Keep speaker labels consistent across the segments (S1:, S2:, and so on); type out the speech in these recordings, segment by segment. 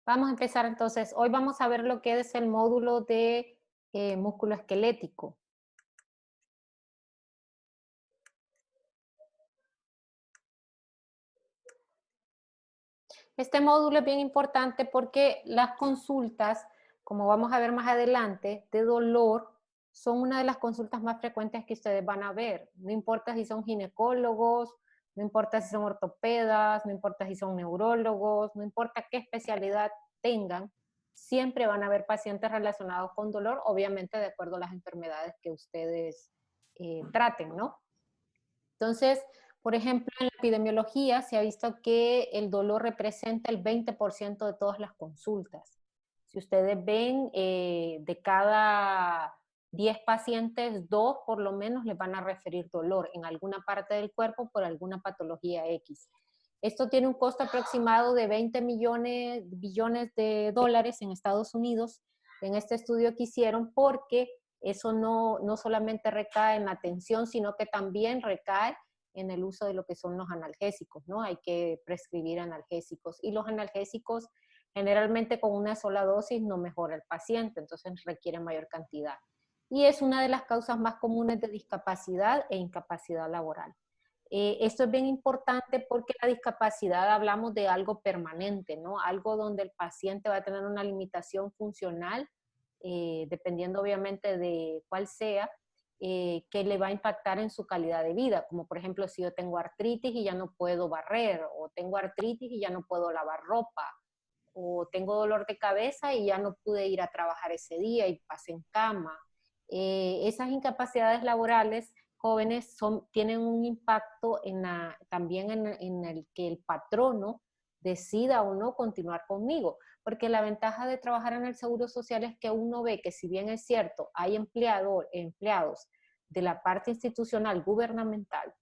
S1: Vamos a empezar entonces. Hoy vamos a ver lo que es el módulo de músculo esquelético. Este módulo es bien importante porque las consultas, como vamos a ver más adelante, de dolor, son una de las consultas más frecuentes que ustedes van a ver. No importa si son ginecólogos, no importa si son ortopedas, no importa si son neurólogos, no importa qué especialidad tengan, siempre van a haber pacientes relacionados con dolor, obviamente de acuerdo a las enfermedades que ustedes traten, ¿no? Entonces, por ejemplo, en la epidemiología se ha visto que el dolor representa el 20% de todas las consultas. Si ustedes ven, de cada 10 pacientes, 2 por lo menos les van a referir dolor en alguna parte del cuerpo por alguna patología X. Esto tiene un costo aproximado de 20 billones de dólares en Estados Unidos en este estudio que hicieron, porque eso no solamente recae en la atención, sino que también recae en el uso de lo que son los analgésicos, ¿no? Hay que prescribir analgésicos, y los analgésicos generalmente con una sola dosis no mejora el paciente, entonces requiere mayor cantidad. Y es una de las causas más comunes de discapacidad e incapacidad laboral. Esto es bien importante porque la discapacidad hablamos de algo permanente, ¿no? Algo donde el paciente va a tener una limitación funcional, dependiendo obviamente de cuál sea, que le va a impactar en su calidad de vida, como por ejemplo si yo tengo artritis y ya no puedo barrer, o tengo artritis y ya no puedo lavar ropa, o tengo dolor de cabeza y ya no pude ir a trabajar ese día y pasé en cama. Esas incapacidades laborales jóvenes tienen un impacto también en el que el patrono decida o no continuar conmigo, porque la ventaja de trabajar en el Seguro Social es que uno ve que, si bien es cierto, hay empleados de la parte institucional gubernamental,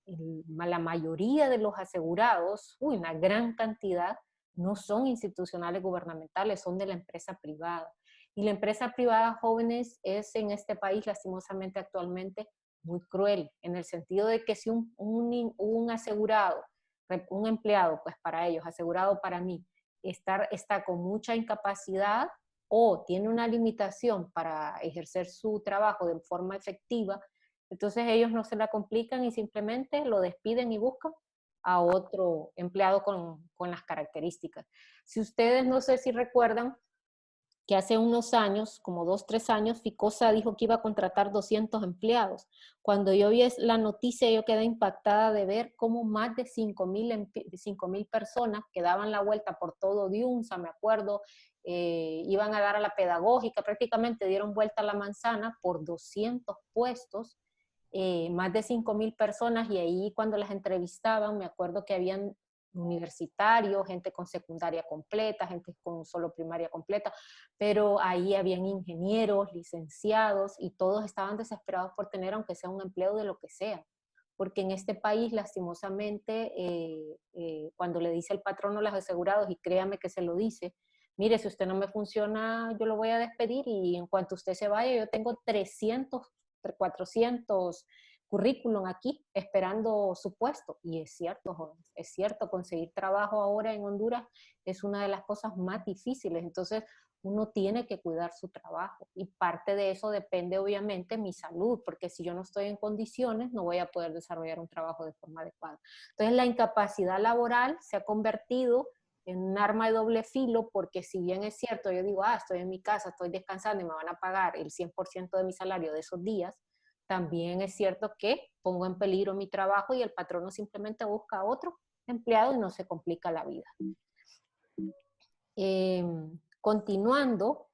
S1: la mayoría de los asegurados, una gran cantidad, no son institucionales gubernamentales, son de la empresa privada. Y la empresa privada, jóvenes, es en este país, lastimosamente actualmente, muy cruel, en el sentido de que si un asegurado, un empleado, pues para ellos, asegurado para mí, está con mucha incapacidad o tiene una limitación para ejercer su trabajo de forma efectiva, entonces ellos no se la complican y simplemente lo despiden y buscan a otro empleado con las características. Si ustedes, no sé si recuerdan, que hace unos años, como 2, 3 años, Ficosa dijo que iba a contratar 200 empleados. Cuando yo vi la noticia, yo quedé impactada de ver cómo más de 5,000 personas que daban la vuelta por todo Diunsa, me acuerdo, iban a dar a la pedagógica, prácticamente dieron vuelta a la manzana por 200 puestos, más de 5,000 personas, y ahí cuando las entrevistaban, me acuerdo que habían universitarios, gente con secundaria completa, gente con solo primaria completa, pero ahí habían ingenieros, licenciados, y todos estaban desesperados por tener, aunque sea un empleo de lo que sea. Porque en este país, lastimosamente, cuando le dice el patrono a los asegurados, y créame que se lo dice, mire, si usted no me funciona, yo lo voy a despedir, y en cuanto usted se vaya, yo tengo 300, 400 currículum aquí esperando su puesto. Y es cierto, jóvenes, es cierto, conseguir trabajo ahora en Honduras es una de las cosas más difíciles. Entonces, uno tiene que cuidar su trabajo, y parte de eso depende obviamente mi salud, porque si yo no estoy en condiciones no voy a poder desarrollar un trabajo de forma adecuada. Entonces, la incapacidad laboral se ha convertido en un arma de doble filo, porque si bien es cierto, yo digo, estoy en mi casa, estoy descansando y me van a pagar el 100% de mi salario de esos días, también es cierto que pongo en peligro mi trabajo y el patrono simplemente busca a otro empleado y no se complica la vida. Continuando,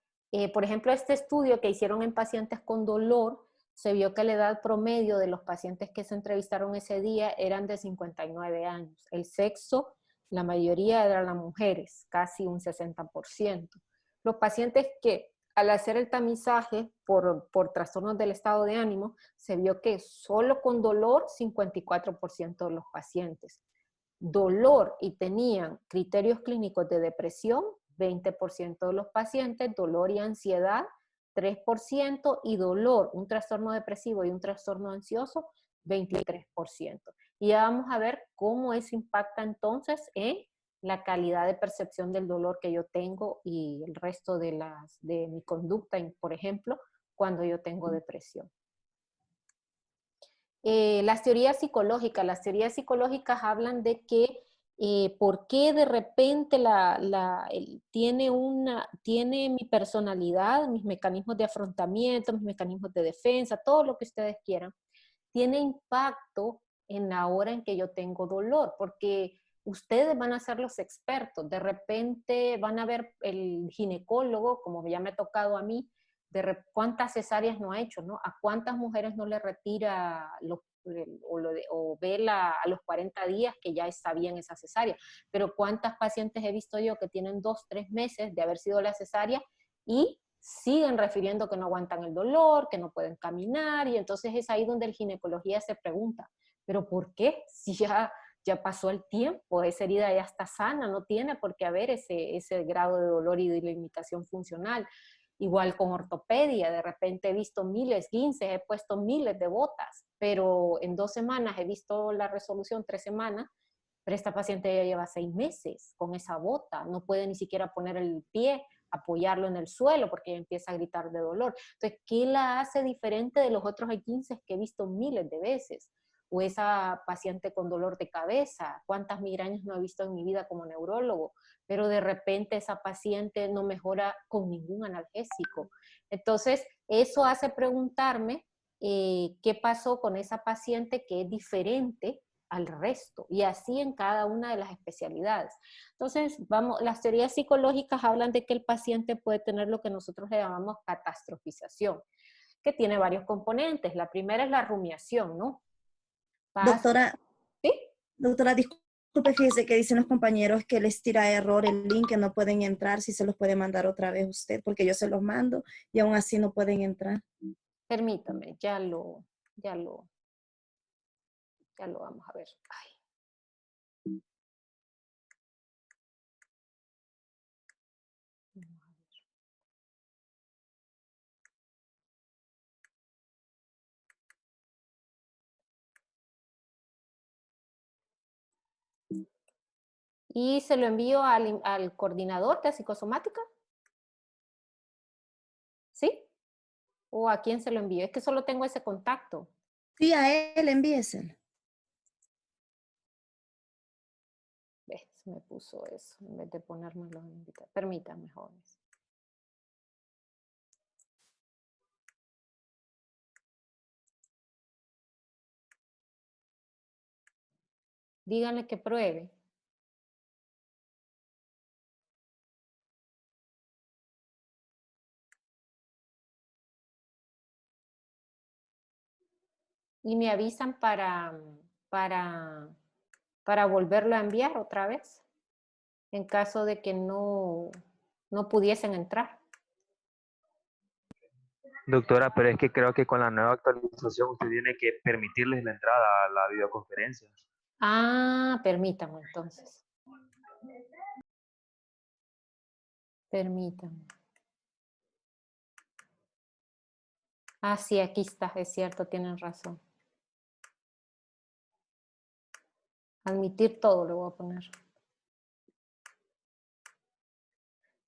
S1: por ejemplo, este estudio que hicieron en pacientes con dolor, se vio que la edad promedio de los pacientes que se entrevistaron ese día eran de 59 años. El sexo, la mayoría eran las mujeres, casi un 60%. Los pacientes que, al hacer el tamizaje por trastornos del estado de ánimo, se vio que solo con dolor 54% de los pacientes, dolor y tenían criterios clínicos de depresión, 20% de los pacientes, dolor y ansiedad, 3%, y dolor, un trastorno depresivo y un trastorno ansioso, 23%. Y ya vamos a ver cómo eso impacta entonces en la calidad de percepción del dolor que yo tengo y el resto de mi conducta, por ejemplo, cuando yo tengo depresión. Las teorías psicológicas hablan de que por qué de repente tiene mi personalidad, mis mecanismos de afrontamiento, mis mecanismos de defensa, todo lo que ustedes quieran, tiene impacto en la hora en que yo tengo dolor, porque ustedes van a ser los expertos, de repente van a ver el ginecólogo, como ya me ha tocado a mí, cuántas cesáreas no ha hecho, ¿no? A cuántas mujeres no le retira o vela a los 40 días que ya está bien esa cesárea, pero cuántas pacientes he visto yo que tienen 2, 3 meses de haber sido la cesárea y siguen refiriendo que no aguantan el dolor, que no pueden caminar, y entonces es ahí donde el ginecología se pregunta, ¿pero por qué? Si ya pasó el tiempo, esa herida ya está sana, no tiene por qué haber ese grado de dolor y de limitación funcional. Igual con ortopedia, de repente he visto miles, 15, he puesto miles de botas, pero en 2 semanas he visto la resolución, 3 semanas, pero esta paciente ya lleva 6 meses con esa bota, no puede ni siquiera poner el pie, apoyarlo en el suelo porque empieza a gritar de dolor. Entonces, ¿qué la hace diferente de los otros 15 que he visto miles de veces? O esa paciente con dolor de cabeza, ¿cuántas migrañas no he visto en mi vida como neurólogo? Pero de repente esa paciente no mejora con ningún analgésico. Entonces, eso hace preguntarme qué pasó con esa paciente que es diferente al resto, y así en cada una de las especialidades. Entonces, las teorías psicológicas hablan de que el paciente puede tener lo que nosotros le llamamos catastrofización, que tiene varios componentes. La primera es la rumiación, ¿no?
S2: Doctora,
S1: ¿Sí?
S2: doctora, disculpe, fíjese que dicen los compañeros que les tira error el link, que no pueden entrar, si se los puede mandar otra vez usted, porque yo se los mando y aún así no pueden entrar.
S1: Permítame, ya lo vamos a ver. Ay. Y se lo envío al coordinador de psicosomática. ¿Sí? ¿O a quién se lo envío? Es que solo tengo ese contacto.
S2: Sí, a él envíeselo.
S1: ¿Ves? Me puso eso en vez de ponérmelo en invitar. Permítanme, jóvenes. Díganle que pruebe. Y me avisan para volverlo a enviar otra vez, en caso de que no pudiesen entrar.
S3: Doctora, pero es que creo que con la nueva actualización usted tiene que permitirles la entrada a la videoconferencia.
S1: Ah, permítame entonces. Permítame. Ah, sí, aquí está, es cierto, tienen razón. Admitir todo le voy a poner.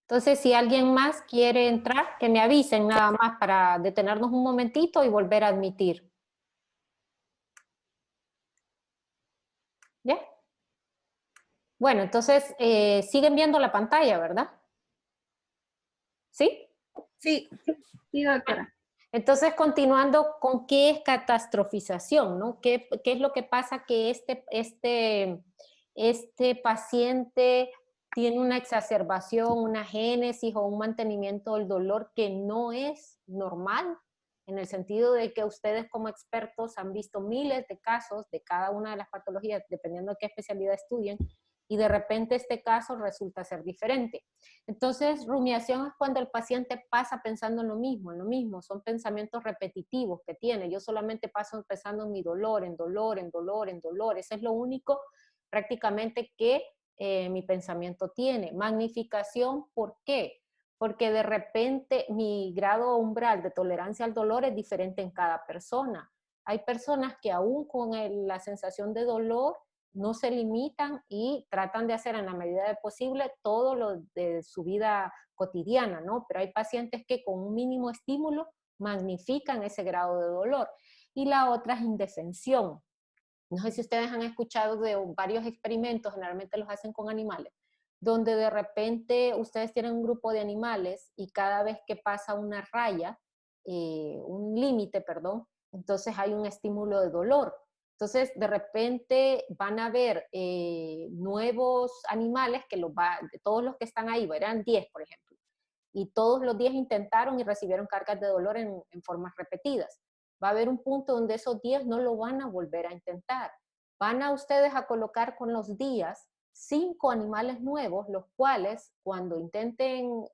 S1: Entonces, si alguien más quiere entrar, que me avisen nada más para detenernos un momentito y volver a admitir. ¿Ya? Bueno, entonces, siguen viendo la pantalla, ¿verdad? ¿Sí?
S2: Sí.
S4: Sí, doctora.
S1: Entonces, continuando con qué es catastrofización, ¿no? ¿Qué es lo que pasa que este paciente tiene una exacerbación, una génesis o un mantenimiento del dolor que no es normal, en el sentido de que ustedes como expertos han visto miles de casos de cada una de las patologías, dependiendo de qué especialidad estudien, y de repente este caso resulta ser diferente. Entonces, rumiación es cuando el paciente pasa pensando en lo mismo, son pensamientos repetitivos que tiene. Yo solamente paso pensando en mi dolor, en dolor, en dolor, en dolor. Eso es lo único prácticamente que mi pensamiento tiene. Magnificación, ¿por qué? Porque de repente mi grado umbral de tolerancia al dolor es diferente en cada persona. Hay personas que aún con la sensación de dolor no se limitan y tratan de hacer en la medida de posible todo lo de su vida cotidiana, ¿no? Pero hay pacientes que con un mínimo estímulo magnifican ese grado de dolor. Y la otra es indefensión. No sé si ustedes han escuchado de varios experimentos, generalmente los hacen con animales, donde de repente ustedes tienen un grupo de animales y cada vez que pasa una raya, un límite, perdón, entonces hay un estímulo de dolor. Entonces, de repente van a ver nuevos animales que todos los que están ahí, eran 10, por ejemplo, y todos los 10 intentaron y recibieron cargas de dolor en formas repetidas. Va a haber un punto donde esos 10 no lo van a volver a intentar. Van a ustedes a colocar con los días 5 animales nuevos, los cuales cuando intenten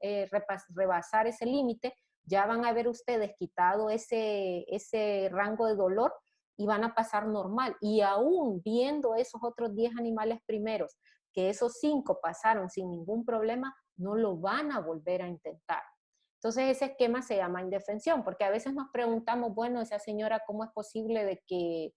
S1: rebasar ese límite, ya van a ver ustedes quitado ese rango de dolor y van a pasar normal. Y aún viendo esos otros 10 animales primeros, que esos 5 pasaron sin ningún problema, no lo van a volver a intentar. Entonces ese esquema se llama indefensión, porque a veces nos preguntamos, bueno, esa señora, ¿cómo es posible de que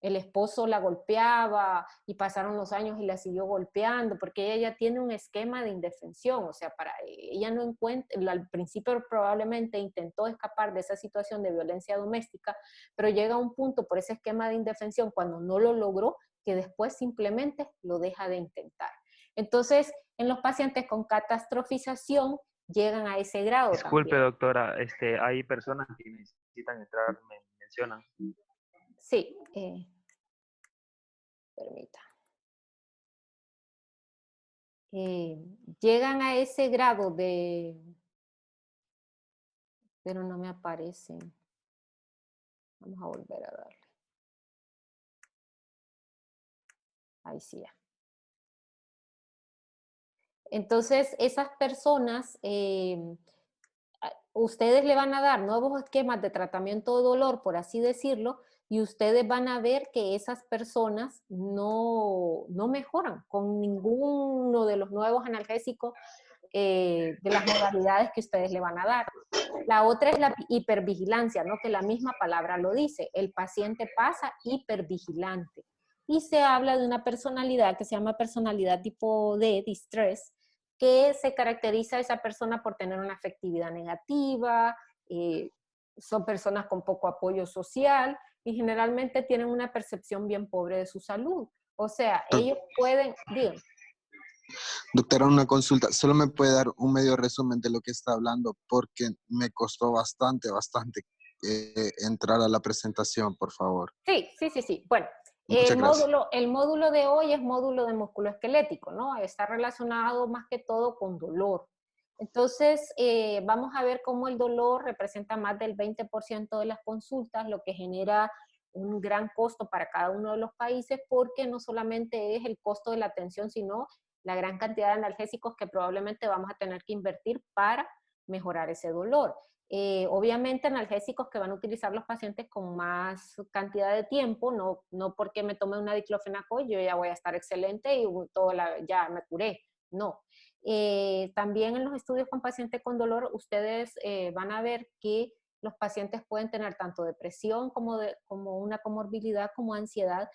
S1: el esposo la golpeaba y pasaron los años y la siguió golpeando? Porque ella ya tiene un esquema de indefensión, o sea, ella no encuentra, al principio probablemente intentó escapar de esa situación de violencia doméstica, pero llega a un punto por ese esquema de indefensión cuando no lo logró, que después simplemente lo deja de intentar. Entonces, en los pacientes con catastrofización llegan a ese grado
S3: Disculpe,
S1: también.
S3: doctora, hay personas que necesitan entrar, me mencionan.
S1: Sí, permita. Llegan a ese grado de... Pero no me aparecen. Vamos a volver a darle. Ahí sí ya. Entonces, esas personas, ustedes le van a dar nuevos esquemas de tratamiento de dolor, por así decirlo, y ustedes van a ver que esas personas no mejoran con ninguno de los nuevos analgésicos de las modalidades que ustedes le van a dar. La otra es la hipervigilancia, ¿no? Que la misma palabra lo dice. El paciente pasa hipervigilante. Y se habla de una personalidad que se llama personalidad tipo D, distress, que se caracteriza a esa persona por tener una afectividad negativa, son personas con poco apoyo social y generalmente tienen una percepción bien pobre de su salud. O sea, ellos pueden, digan.
S4: Doctora, una consulta. ¿Solo me puede dar un medio resumen de lo que está hablando? Porque me costó bastante entrar a la presentación, por favor.
S1: Sí. Bueno,
S4: Muchas gracias.
S1: el módulo de hoy es módulo de musculoesquelético, ¿no? Está relacionado más que todo con dolor. Entonces, vamos a ver cómo el dolor representa más del 20% de las consultas, lo que genera un gran costo para cada uno de los países, porque no solamente es el costo de la atención, sino la gran cantidad de analgésicos que probablemente vamos a tener que invertir para mejorar ese dolor. Obviamente analgésicos que van a utilizar los pacientes con más cantidad de tiempo, no porque me tome una diclofenaco yo ya voy a estar excelente y ya me curé, no. También en los estudios con pacientes con dolor, ustedes van a ver que los pacientes pueden tener tanto depresión como una comorbilidad como ansiedad.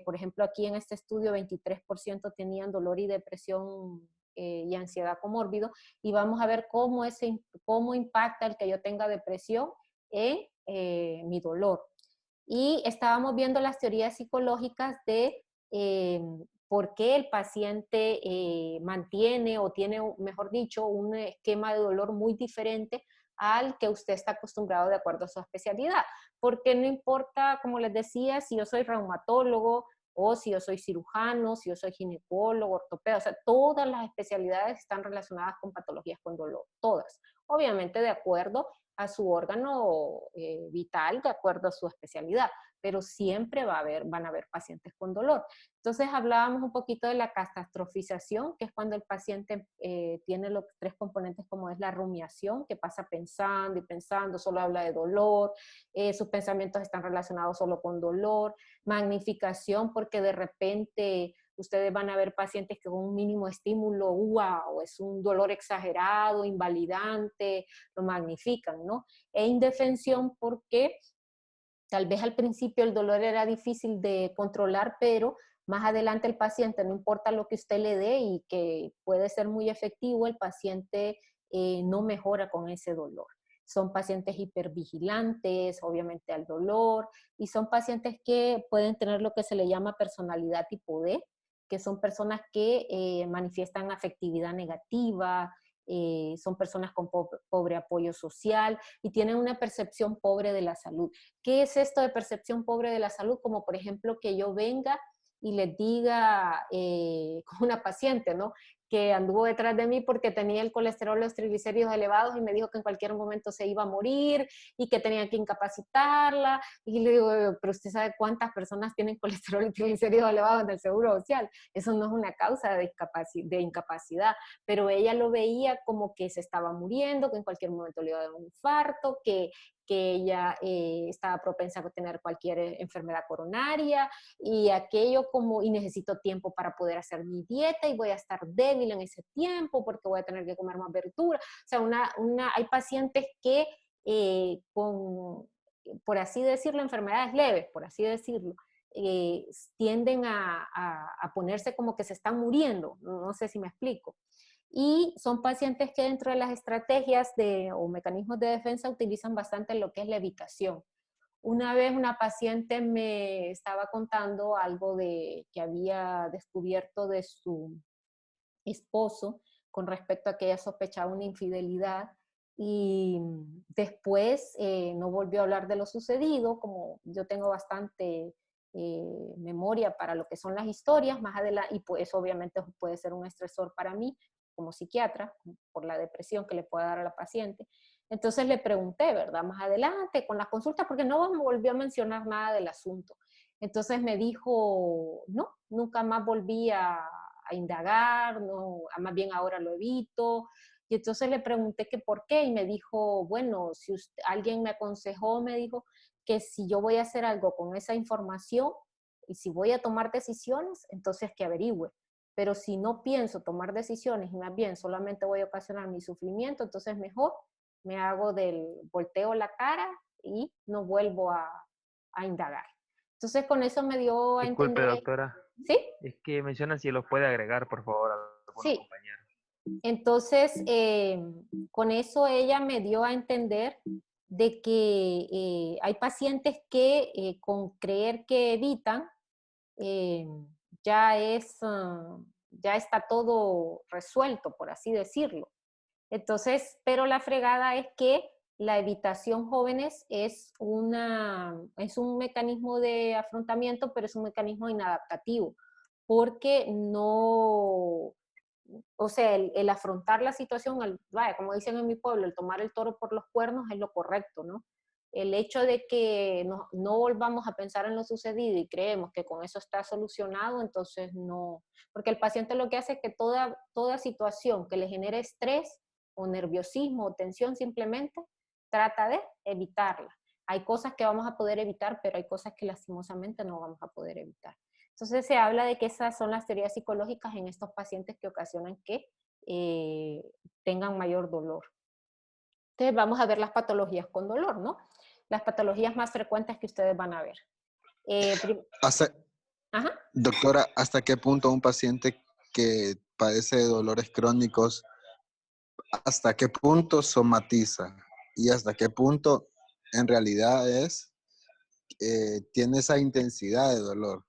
S1: Por ejemplo, aquí en este estudio 23% tenían dolor y depresión y ansiedad comórbido, y vamos a ver cómo impacta el que yo tenga depresión en mi dolor. Y estábamos viendo las teorías psicológicas de por qué el paciente mantiene o tiene, mejor dicho, un esquema de dolor muy diferente al que usted está acostumbrado de acuerdo a su especialidad. Porque no importa, como les decía, si yo soy reumatólogo, o si yo soy cirujano, si yo soy ginecólogo, ortopeda, o sea, todas las especialidades están relacionadas con patologías con dolor, todas. Obviamente de acuerdo a su órgano vital, de acuerdo a su especialidad, pero siempre van a haber pacientes con dolor. Entonces hablábamos un poquito de la catastrofización, que es cuando el paciente tiene los 3 componentes como es la rumiación, que pasa pensando y pensando, solo habla de dolor, sus pensamientos están relacionados solo con dolor, magnificación, porque de repente ustedes van a ver pacientes que con un mínimo estímulo, wow, es un dolor exagerado, invalidante, lo magnifican, ¿no? E indefensión porque Tal vez al principio el dolor era difícil de controlar, pero más adelante el paciente, no importa lo que usted le dé y que puede ser muy efectivo, el paciente no mejora con ese dolor. Son pacientes hipervigilantes, obviamente al dolor, y son pacientes que pueden tener lo que se le llama personalidad tipo D, que son personas que manifiestan afectividad negativa, son personas con pobre apoyo social y tienen una percepción pobre de la salud. ¿Qué es esto de percepción pobre de la salud? Como por ejemplo que yo venga y les diga con una paciente, ¿no? Que anduvo detrás de mí porque tenía el colesterol, los triglicéridos elevados y me dijo que en cualquier momento se iba a morir y que tenía que incapacitarla. Y le digo, pero usted sabe cuántas personas tienen colesterol y triglicéridos elevados en el Seguro Social. Eso no es una causa de incapacidad, pero ella lo veía como que se estaba muriendo, que en cualquier momento le iba a dar un infarto, que ella estaba propensa a tener cualquier enfermedad coronaria y aquello como, y necesito tiempo para poder hacer mi dieta y voy a estar débil en ese tiempo porque voy a tener que comer más verdura. O sea, hay pacientes que con, por así decirlo, enfermedades leves, por así decirlo, tienden a ponerse como que se están muriendo. No sé si me explico. Y son pacientes que dentro de las estrategias o mecanismos de defensa utilizan bastante lo que es la evitación. Una vez una paciente me estaba contando algo que había descubierto de su esposo con respecto a que ella sospechaba una infidelidad y después no volvió a hablar de lo sucedido. Como yo tengo bastante memoria para lo que son las historias, más adelante, y pues obviamente puede ser un estresor para mí como psiquiatra, por la depresión que le pueda dar a la paciente. Entonces le pregunté, ¿verdad? Más adelante con las consultas, porque no me volvió a mencionar nada del asunto. Entonces me dijo, no, nunca más volví a indagar, no, más bien ahora lo evito. Y entonces le pregunté que por qué y me dijo, bueno, si alguien me aconsejó, me dijo que si yo voy a hacer algo con esa información y si voy a tomar decisiones, entonces que averigüe. Pero si no pienso tomar decisiones y más bien solamente voy a ocasionar mi sufrimiento, entonces mejor me hago volteo la cara y no vuelvo a indagar. Entonces con eso me dio a
S3: Disculpe,
S1: entender,
S3: doctora.
S1: ¿sí?
S3: Es que mencionan si los puede agregar, por favor, a algunos
S1: Sí.
S3: compañeros.
S1: Entonces, con eso ella me dio a entender de que hay pacientes que con creer que evitan, eh, ya ya está todo resuelto, por así decirlo. Entonces, pero la fregada es que la evitación, jóvenes, es un mecanismo de afrontamiento, pero es un mecanismo inadaptativo, porque no, o sea, el afrontar la situación, vaya, como dicen en mi pueblo, el tomar el toro por los cuernos es lo correcto, ¿no? El hecho de que no volvamos a pensar en lo sucedido y creemos que con eso está solucionado, entonces no, porque el paciente lo que hace es que toda situación que le genere estrés o nerviosismo o tensión simplemente trata de evitarla. Hay cosas que vamos a poder evitar, pero hay cosas que lastimosamente no vamos a poder evitar. Entonces se habla de que esas son las teorías psicológicas en estos pacientes que ocasionan que tengan mayor dolor. Entonces vamos a ver las patologías con dolor, ¿no? Las patologías más frecuentes que ustedes van a ver.
S4: Hasta,
S1: Ajá.
S4: doctora, ¿hasta qué punto un paciente que padece de dolores crónicos, hasta qué punto somatiza y hasta qué punto en realidad tiene esa intensidad de dolor?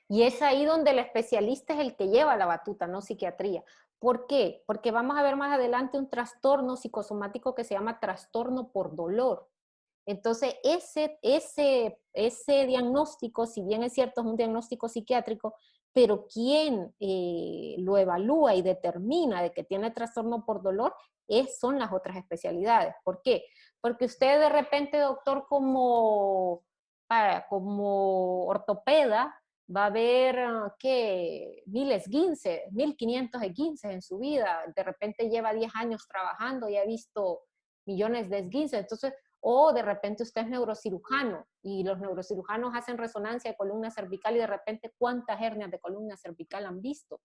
S1: Y es ahí donde el especialista es el que lleva la batuta, no psiquiatría. ¿Por qué? Porque vamos a ver más adelante un trastorno psicosomático que se llama trastorno por dolor. Entonces, ese diagnóstico, si bien es cierto, es un diagnóstico psiquiátrico, pero quien lo evalúa y determina de que tiene trastorno por dolor son las otras especialidades. ¿Por qué? Porque usted de repente, doctor, como ortopeda, va a ver que 1000 esguinces, 1500 esguinces en su vida, de repente lleva 10 años trabajando y ha visto millones de esguinces, entonces, o de repente usted es neurocirujano y los neurocirujanos hacen resonancia de columna cervical y de repente cuántas hernias de columna cervical han visto.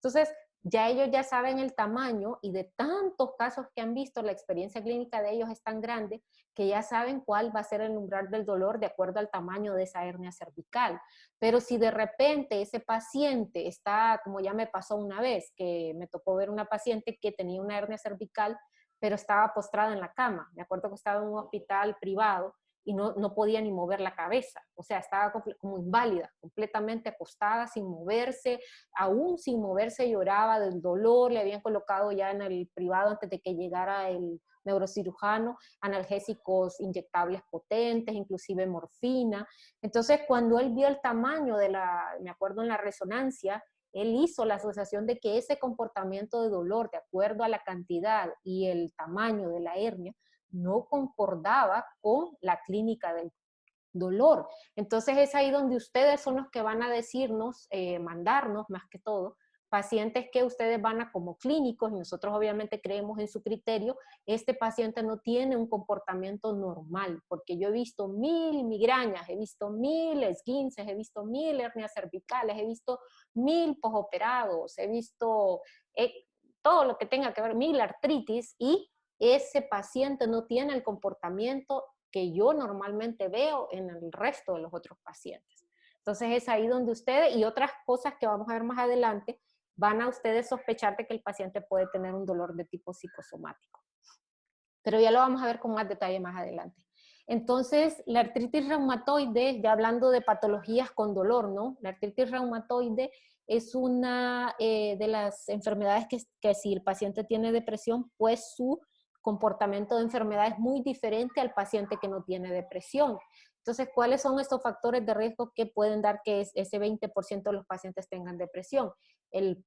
S1: Entonces, ya ellos ya saben el tamaño y de tantos casos que han visto, la experiencia clínica de ellos es tan grande que ya saben cuál va a ser el umbral del dolor de acuerdo al tamaño de esa hernia cervical. Pero si de repente ese paciente está, como ya me pasó una vez, que me tocó ver una paciente que tenía una hernia cervical, pero estaba postrada en la cama. Me acuerdo que estaba en un hospital privado y no podía ni mover la cabeza. O sea, estaba como inválida, completamente acostada, sin moverse. Aún sin moverse lloraba del dolor. Le habían colocado ya en el privado antes de que llegara el neurocirujano analgésicos inyectables potentes, inclusive morfina. Entonces, cuando él vio el tamaño me acuerdo en la resonancia, él hizo la asociación de que ese comportamiento de dolor, de acuerdo a la cantidad y el tamaño de la hernia, no concordaba con la clínica del dolor. Entonces es ahí donde ustedes son los que van a decirnos, mandarnos más que todo, pacientes que ustedes van a como clínicos, y nosotros obviamente creemos en su criterio, este paciente no tiene un comportamiento normal, porque yo he visto 1000 migrañas, he visto 1000 esguinces, he visto 1000 hernias cervicales, he visto 1000 posoperados, he visto todo lo que tenga que ver, 1000 artritis, y ese paciente no tiene el comportamiento que yo normalmente veo en el resto de los otros pacientes. Entonces es ahí donde ustedes, y otras cosas que vamos a ver más adelante, van a ustedes sospechar de que el paciente puede tener un dolor de tipo psicosomático. Pero ya lo vamos a ver con más detalle más adelante. Entonces, la artritis reumatoide, ya hablando de patologías con dolor, ¿no? La artritis reumatoide es una de las enfermedades que si el paciente tiene depresión, pues su comportamiento de enfermedad es muy diferente al paciente que no tiene depresión. Entonces, ¿cuáles son estos factores de riesgo que pueden dar que ese 20% de los pacientes tengan depresión?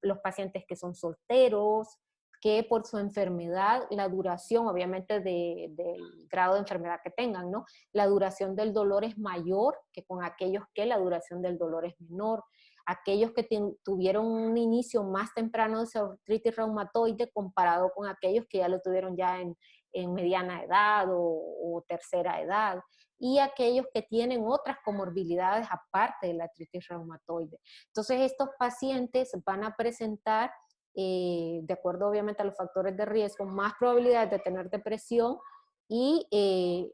S1: Los pacientes que son solteros, que por su enfermedad, la duración, obviamente del grado de enfermedad que tengan, ¿no? La duración del dolor es mayor que con aquellos que la duración del dolor es menor. Aquellos que tuvieron un inicio más temprano de esa artritis reumatoide comparado con aquellos que ya lo tuvieron ya en mediana edad o tercera edad. Y aquellos que tienen otras comorbilidades aparte de la artritis reumatoide. Entonces, estos pacientes van a presentar de acuerdo obviamente a los factores de riesgo, más probabilidades de tener depresión y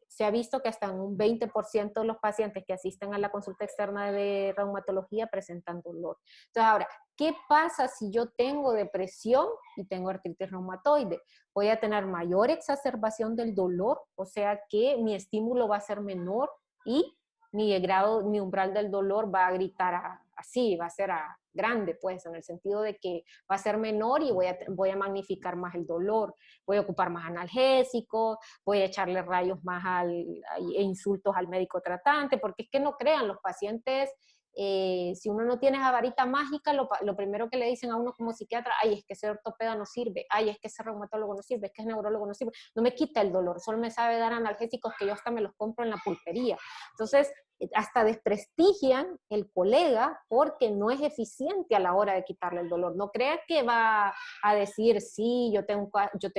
S1: se ha visto que hasta en un 20% de los pacientes que asisten a la consulta externa de reumatología presentan dolor. Entonces ahora, ¿qué pasa si yo tengo depresión y tengo artritis reumatoide? Voy a tener mayor exacerbación del dolor, o sea que mi estímulo va a ser menor y mi umbral del dolor va a gritar así, va a ser grande, pues, en el sentido de que va a ser menor y voy a magnificar más el dolor, voy a ocupar más analgésicos, voy a echarle rayos más e insultos al médico tratante, porque es que no crean los pacientes, si uno no tiene esa varita mágica, lo primero que le dicen a uno como psiquiatra, ay, es que ese ortopeda no sirve, ay, es que ese reumatólogo no sirve, es que ese neurólogo no sirve, no me quita el dolor, solo me sabe dar analgésicos que yo hasta me los compro en la pulpería. Entonces, hasta desprestigian el colega porque no es eficiente a la hora de quitarle el dolor. No creas que va a decir, sí, yo tengo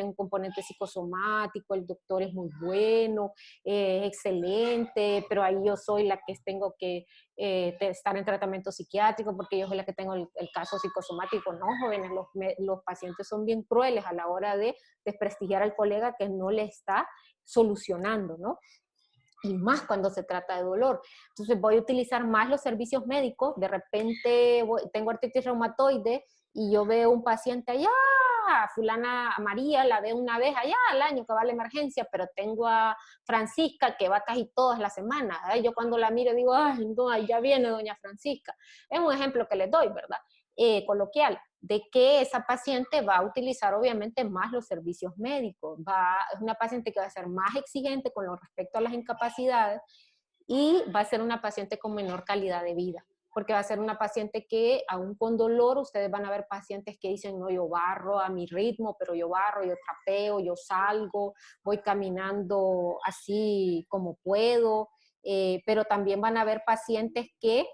S1: un componente psicosomático, el doctor es muy bueno, excelente, pero ahí yo soy la que tengo que estar en tratamiento psiquiátrico porque yo soy la que tengo el caso psicosomático. No, jóvenes, los pacientes son bien crueles a la hora de desprestigiar al colega que no le está solucionando, ¿no? Y más cuando se trata de dolor. Entonces voy a utilizar más los servicios médicos. De repente tengo artritis reumatoide y yo veo un paciente allá, fulana María, la veo una vez allá al año que va a la emergencia, pero tengo a Francisca que va casi todas las semanas. Yo cuando la miro digo, ay, no, ya viene doña Francisca. Es un ejemplo que les doy, ¿verdad? Coloquial, de que esa paciente va a utilizar obviamente más los servicios médicos, es una paciente que va a ser más exigente con respecto a las incapacidades y va a ser una paciente con menor calidad de vida, porque va a ser una paciente que aún con dolor, ustedes van a ver pacientes que dicen, no, yo barro a mi ritmo, pero yo barro, yo trapeo, yo salgo, voy caminando así como puedo, pero también van a ver pacientes que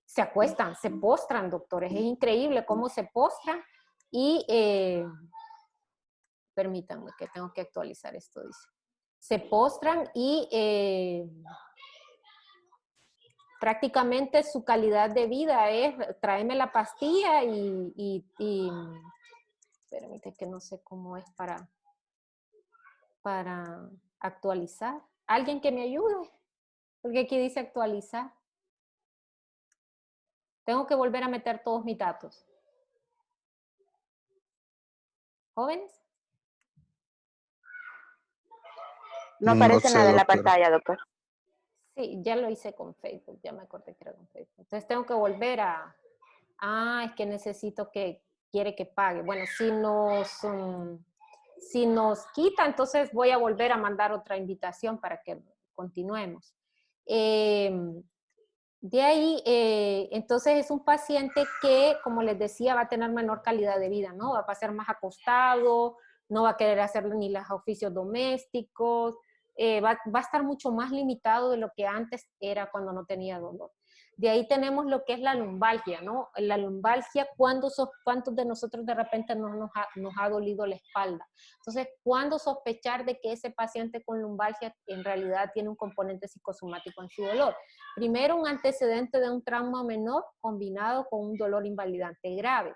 S1: se acuestan, se postran, doctores. Es increíble cómo se postran y, permítanme que tengo que actualizar esto, dice. Se postran y prácticamente su calidad de vida es tráeme la pastilla permite que no sé cómo es para actualizar. ¿Alguien que me ayude? Porque aquí dice actualizar. Tengo que volver a meter todos mis datos. ¿Jóvenes?
S5: No
S4: No
S5: aparece
S4: sé,
S5: nada en la
S4: doctora.
S5: pantalla, doctor.
S1: Sí, ya lo hice con Facebook, ya me acordé que era con Facebook. Entonces tengo que volver a... Ah, es que necesito que quiere que pague. Bueno, si nos quita, entonces voy a volver a mandar otra invitación para que continuemos. De ahí, entonces es un paciente que, como les decía, va a tener menor calidad de vida, ¿no? Va a pasar más acostado, no va a querer hacer ni los oficios domésticos, va a estar mucho más limitado de lo que antes era cuando no tenía dolor. De ahí tenemos lo que es la lumbalgia, ¿no? La lumbalgia, ¿cuántos de nosotros de repente nos ha dolido la espalda? Entonces, ¿cuándo sospechar de que ese paciente con lumbalgia en realidad tiene un componente psicosomático en su dolor? Primero, un antecedente de un trauma menor combinado con un dolor invalidante grave.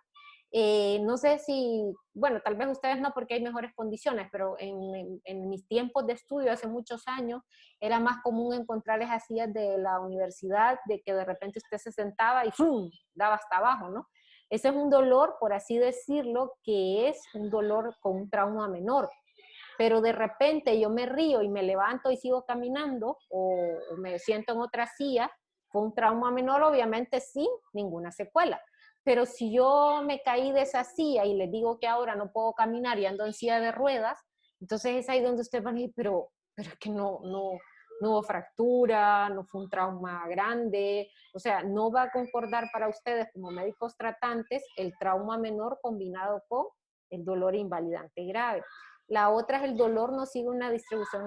S1: No sé si, bueno, tal vez ustedes no porque hay mejores condiciones, pero en mis tiempos de estudio, hace muchos años, era más común encontrar esas sillas de la universidad, de que de repente usted se sentaba y ¡fum!, daba hasta abajo, ¿no? Ese es un dolor, por así decirlo, que es un dolor con un trauma menor. Pero de repente yo me río y me levanto y sigo caminando, o me siento en otra silla, fue un trauma menor, obviamente sin ninguna secuela. Pero si yo me caí de esa silla y les digo que ahora no puedo caminar y ando en silla de ruedas, entonces es ahí donde ustedes van a decir, pero es que no hubo fractura, no fue un trauma grande, o sea, no va a concordar para ustedes como médicos tratantes el trauma menor combinado con el dolor invalidante grave. La otra es el dolor no sigue una distribución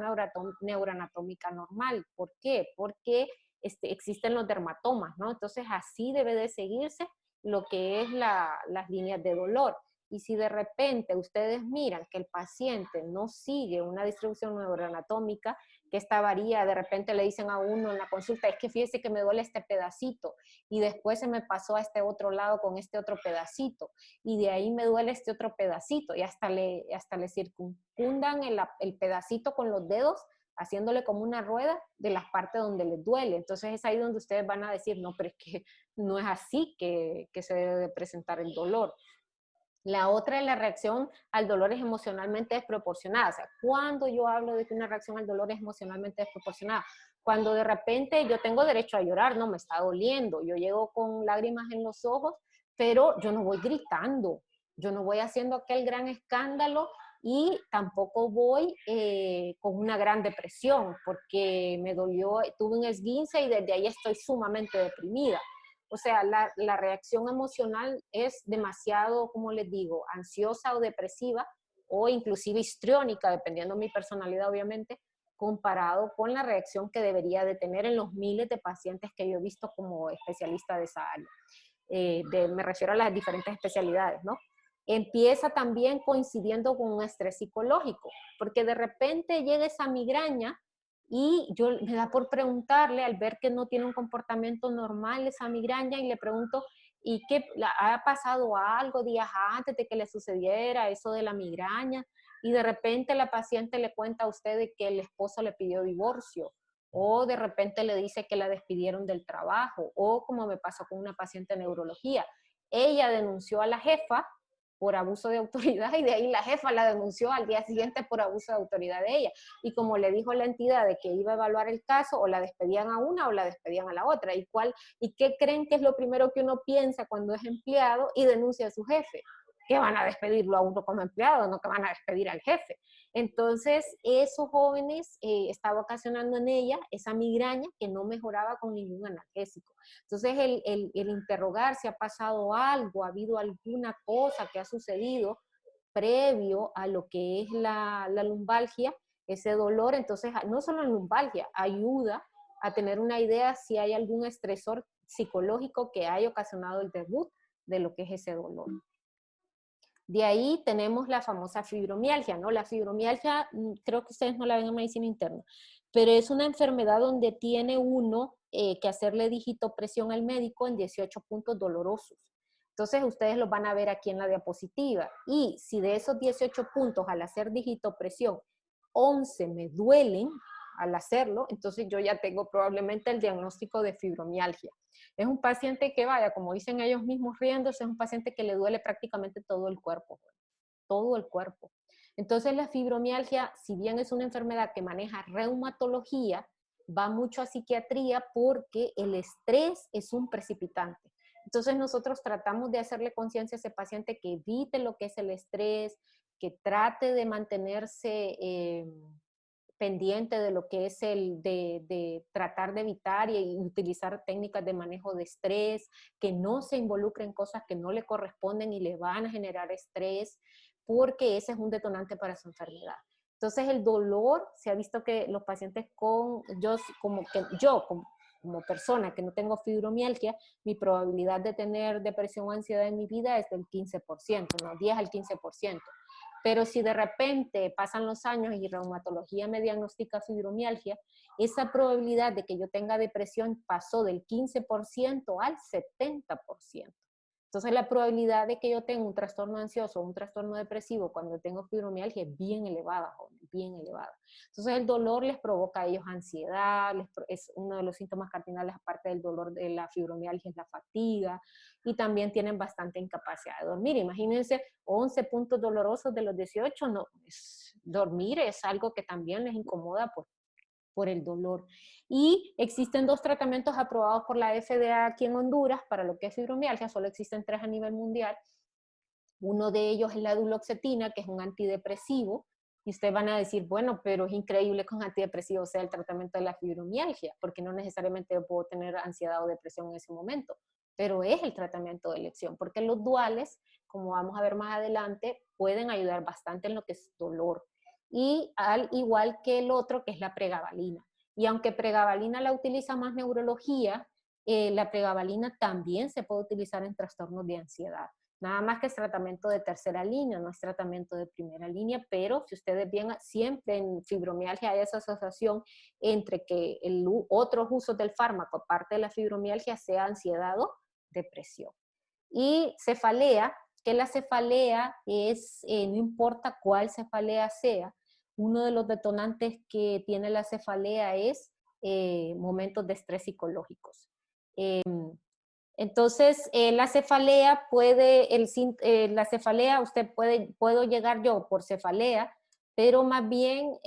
S1: neuroanatómica normal. ¿Por qué? Porque existen los dermatomas, ¿no? Entonces así debe de seguirse lo que es las líneas de dolor. Y si de repente ustedes miran que el paciente no sigue una distribución neuroanatómica, que esta varía, de repente le dicen a uno en la consulta, es que fíjese que me duele este pedacito, y después se me pasó a este otro lado con este otro pedacito, y de ahí me duele este otro pedacito, y hasta le circundan el pedacito con los dedos, haciéndole como una rueda de las partes donde les duele. Entonces es ahí donde ustedes van a decir, no, pero es que no es así que se debe de presentar el dolor. La otra es la reacción al dolor es emocionalmente desproporcionada. O sea, cuando yo hablo de que una reacción al dolor es emocionalmente desproporcionada, cuando de repente yo tengo derecho a llorar, no me está doliendo, yo llego con lágrimas en los ojos, pero yo no voy gritando, yo no voy haciendo aquel gran escándalo y tampoco voy con una gran depresión porque me dolió, tuve un esguince y desde ahí estoy sumamente deprimida. O sea, la reacción emocional es demasiado, como les digo, ansiosa o depresiva o inclusive histriónica, dependiendo de mi personalidad, obviamente, comparado con la reacción que debería de tener en los miles de pacientes que yo he visto como especialista de esa área. Me refiero a las diferentes especialidades, ¿no? Empieza también coincidiendo con un estrés psicológico, porque de repente llega esa migraña y me da por preguntarle, al ver que no tiene un comportamiento normal esa migraña, y le pregunto, ¿y qué ha pasado algo días antes de que le sucediera eso de la migraña? Y de repente la paciente le cuenta a usted de que el esposo le pidió divorcio, o de repente le dice que la despidieron del trabajo, o como me pasó con una paciente de neurología, ella denunció a la jefa por abuso de autoridad y de ahí la jefa la denunció al día siguiente por abuso de autoridad de ella. Y como le dijo la entidad de que iba a evaluar el caso, o la despedían a una o la despedían a la otra. ¿Y qué creen que es lo primero que uno piensa cuando es empleado y denuncia a su jefe? Que van a despedirlo a uno como empleado, no que van a despedir al jefe. Entonces, esos jóvenes estaba ocasionando en ella esa migraña que no mejoraba con ningún analgésico. Entonces, el interrogar si ha pasado algo, ha habido alguna cosa que ha sucedido previo a lo que es la lumbalgia, ese dolor, entonces no solo la lumbalgia, ayuda a tener una idea si hay algún estresor psicológico que haya ocasionado el debut de lo que es ese dolor. De ahí tenemos la famosa fibromialgia, ¿no? La fibromialgia, creo que ustedes no la ven en medicina interna, pero es una enfermedad donde tiene uno que hacerle digitopresión al médico en 18 puntos dolorosos. Entonces ustedes los van a ver aquí en la diapositiva. Y si de esos 18 puntos al hacer digitopresión, 11 me duelen al hacerlo, entonces yo ya tengo probablemente el diagnóstico de fibromialgia. Es un paciente que vaya, como dicen ellos mismos riéndose, es un paciente que le duele prácticamente todo el cuerpo, todo el cuerpo. Entonces la fibromialgia, si bien es una enfermedad que maneja reumatología, va mucho a psiquiatría porque el estrés es un precipitante. Entonces nosotros tratamos de hacerle conciencia a ese paciente que evite lo que es el estrés, que trate de mantenerse pendiente de lo que es de tratar de evitar y utilizar técnicas de manejo de estrés, que no se involucre en cosas que no le corresponden y le van a generar estrés, porque ese es un detonante para su enfermedad. Entonces el dolor, se ha visto que los pacientes como persona que no tengo fibromialgia, mi probabilidad de tener depresión o ansiedad en mi vida es del 15%, ¿no? 10 al 15%. Pero si de repente pasan los años y reumatología me diagnostica fibromialgia, esa probabilidad de que yo tenga depresión pasó del 15% al 70%. Entonces la probabilidad de que yo tenga un trastorno ansioso o un trastorno depresivo cuando tengo fibromialgia es bien elevada, jóvenes, bien elevada. Entonces el dolor les provoca a ellos ansiedad, es uno de los síntomas cardinales aparte del dolor de la fibromialgia es la fatiga y también tienen bastante incapacidad de dormir. Imagínense 11 puntos dolorosos de los 18, no, dormir es algo que también les incomoda por el dolor. Y existen 2 tratamientos aprobados por la FDA aquí en Honduras para lo que es fibromialgia, solo existen 3 a nivel mundial. Uno de ellos es la duloxetina, que es un antidepresivo, y ustedes van a decir, bueno, pero es increíble que un antidepresivo sea el tratamiento de la fibromialgia, porque no necesariamente yo puedo tener ansiedad o depresión en ese momento, pero es el tratamiento de elección, porque los duales, como vamos a ver más adelante, pueden ayudar bastante en lo que es dolor. Y al igual que el otro, que es la pregabalina. Y aunque pregabalina la utiliza más neurología, la pregabalina también se puede utilizar en trastornos de ansiedad. Nada más que es tratamiento de tercera línea, no es tratamiento de primera línea, pero si ustedes ven, siempre en fibromialgia hay esa asociación entre que otros usos del fármaco, aparte de la fibromialgia, sea ansiedad o depresión. Y cefalea, que la cefalea es, no importa cuál cefalea sea, uno de los detonantes que tiene la cefalea es momentos de estrés psicológicos. Entonces, la cefalea puedo llegar yo por cefalea, pero más bien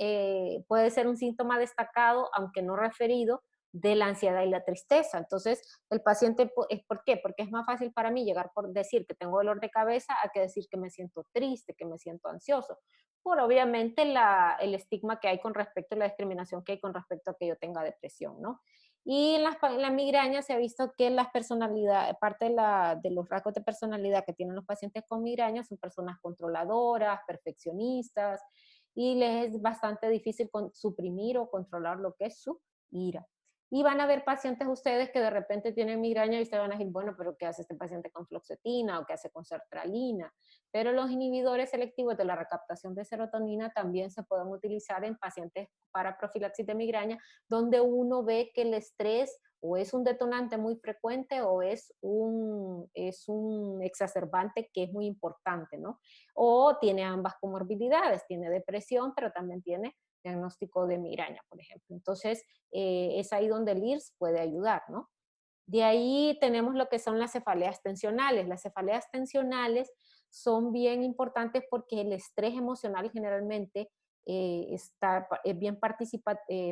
S1: puede ser un síntoma destacado, aunque no referido, de la ansiedad y la tristeza. Entonces, el paciente, ¿por qué? Porque es más fácil para mí llegar por decir que tengo dolor de cabeza a que decir que me siento triste, que me siento ansioso, por obviamente el estigma que hay con respecto a la discriminación que hay con respecto a que yo tenga depresión, ¿no? Y en la migraña se ha visto que las personalidades, parte de los rasgos de personalidad que tienen los pacientes con migraña son personas controladoras, perfeccionistas, y les es bastante difícil suprimir o controlar lo que es su ira. Y van a ver pacientes ustedes que de repente tienen migraña y ustedes van a decir, bueno, pero ¿qué hace este paciente con fluoxetina o qué hace con sertralina? Pero los inhibidores selectivos de la recaptación de serotonina también se pueden utilizar en pacientes para profilaxis de migraña, donde uno ve que el estrés o es un detonante muy frecuente o es un exacerbante que es muy importante, ¿no? O tiene ambas comorbilidades, tiene depresión, pero también tiene diagnóstico de migraña, por ejemplo. Entonces, es ahí donde el IRS puede ayudar, ¿no? De ahí tenemos lo que son las cefaleas tensionales. Las cefaleas tensionales son bien importantes porque el estrés emocional generalmente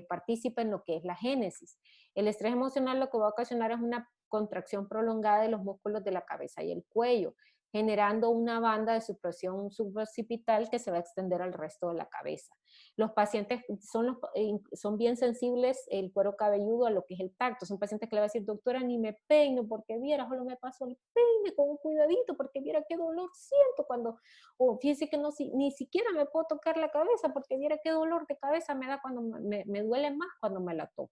S1: participa en lo que es la génesis. El estrés emocional lo que va a ocasionar es una contracción prolongada de los músculos de la cabeza y el cuello, generando una banda de supresión suboccipital que se va a extender al resto de la cabeza. Los pacientes son bien sensibles, el cuero cabelludo, a lo que es el tacto. Son pacientes que le va a decir, doctora, ni me peino porque viera, solo me paso el peine con un cuidadito porque viera qué dolor siento cuando, o fíjese que ni siquiera me puedo tocar la cabeza porque viera qué dolor de cabeza me da cuando me duele más cuando me la toco.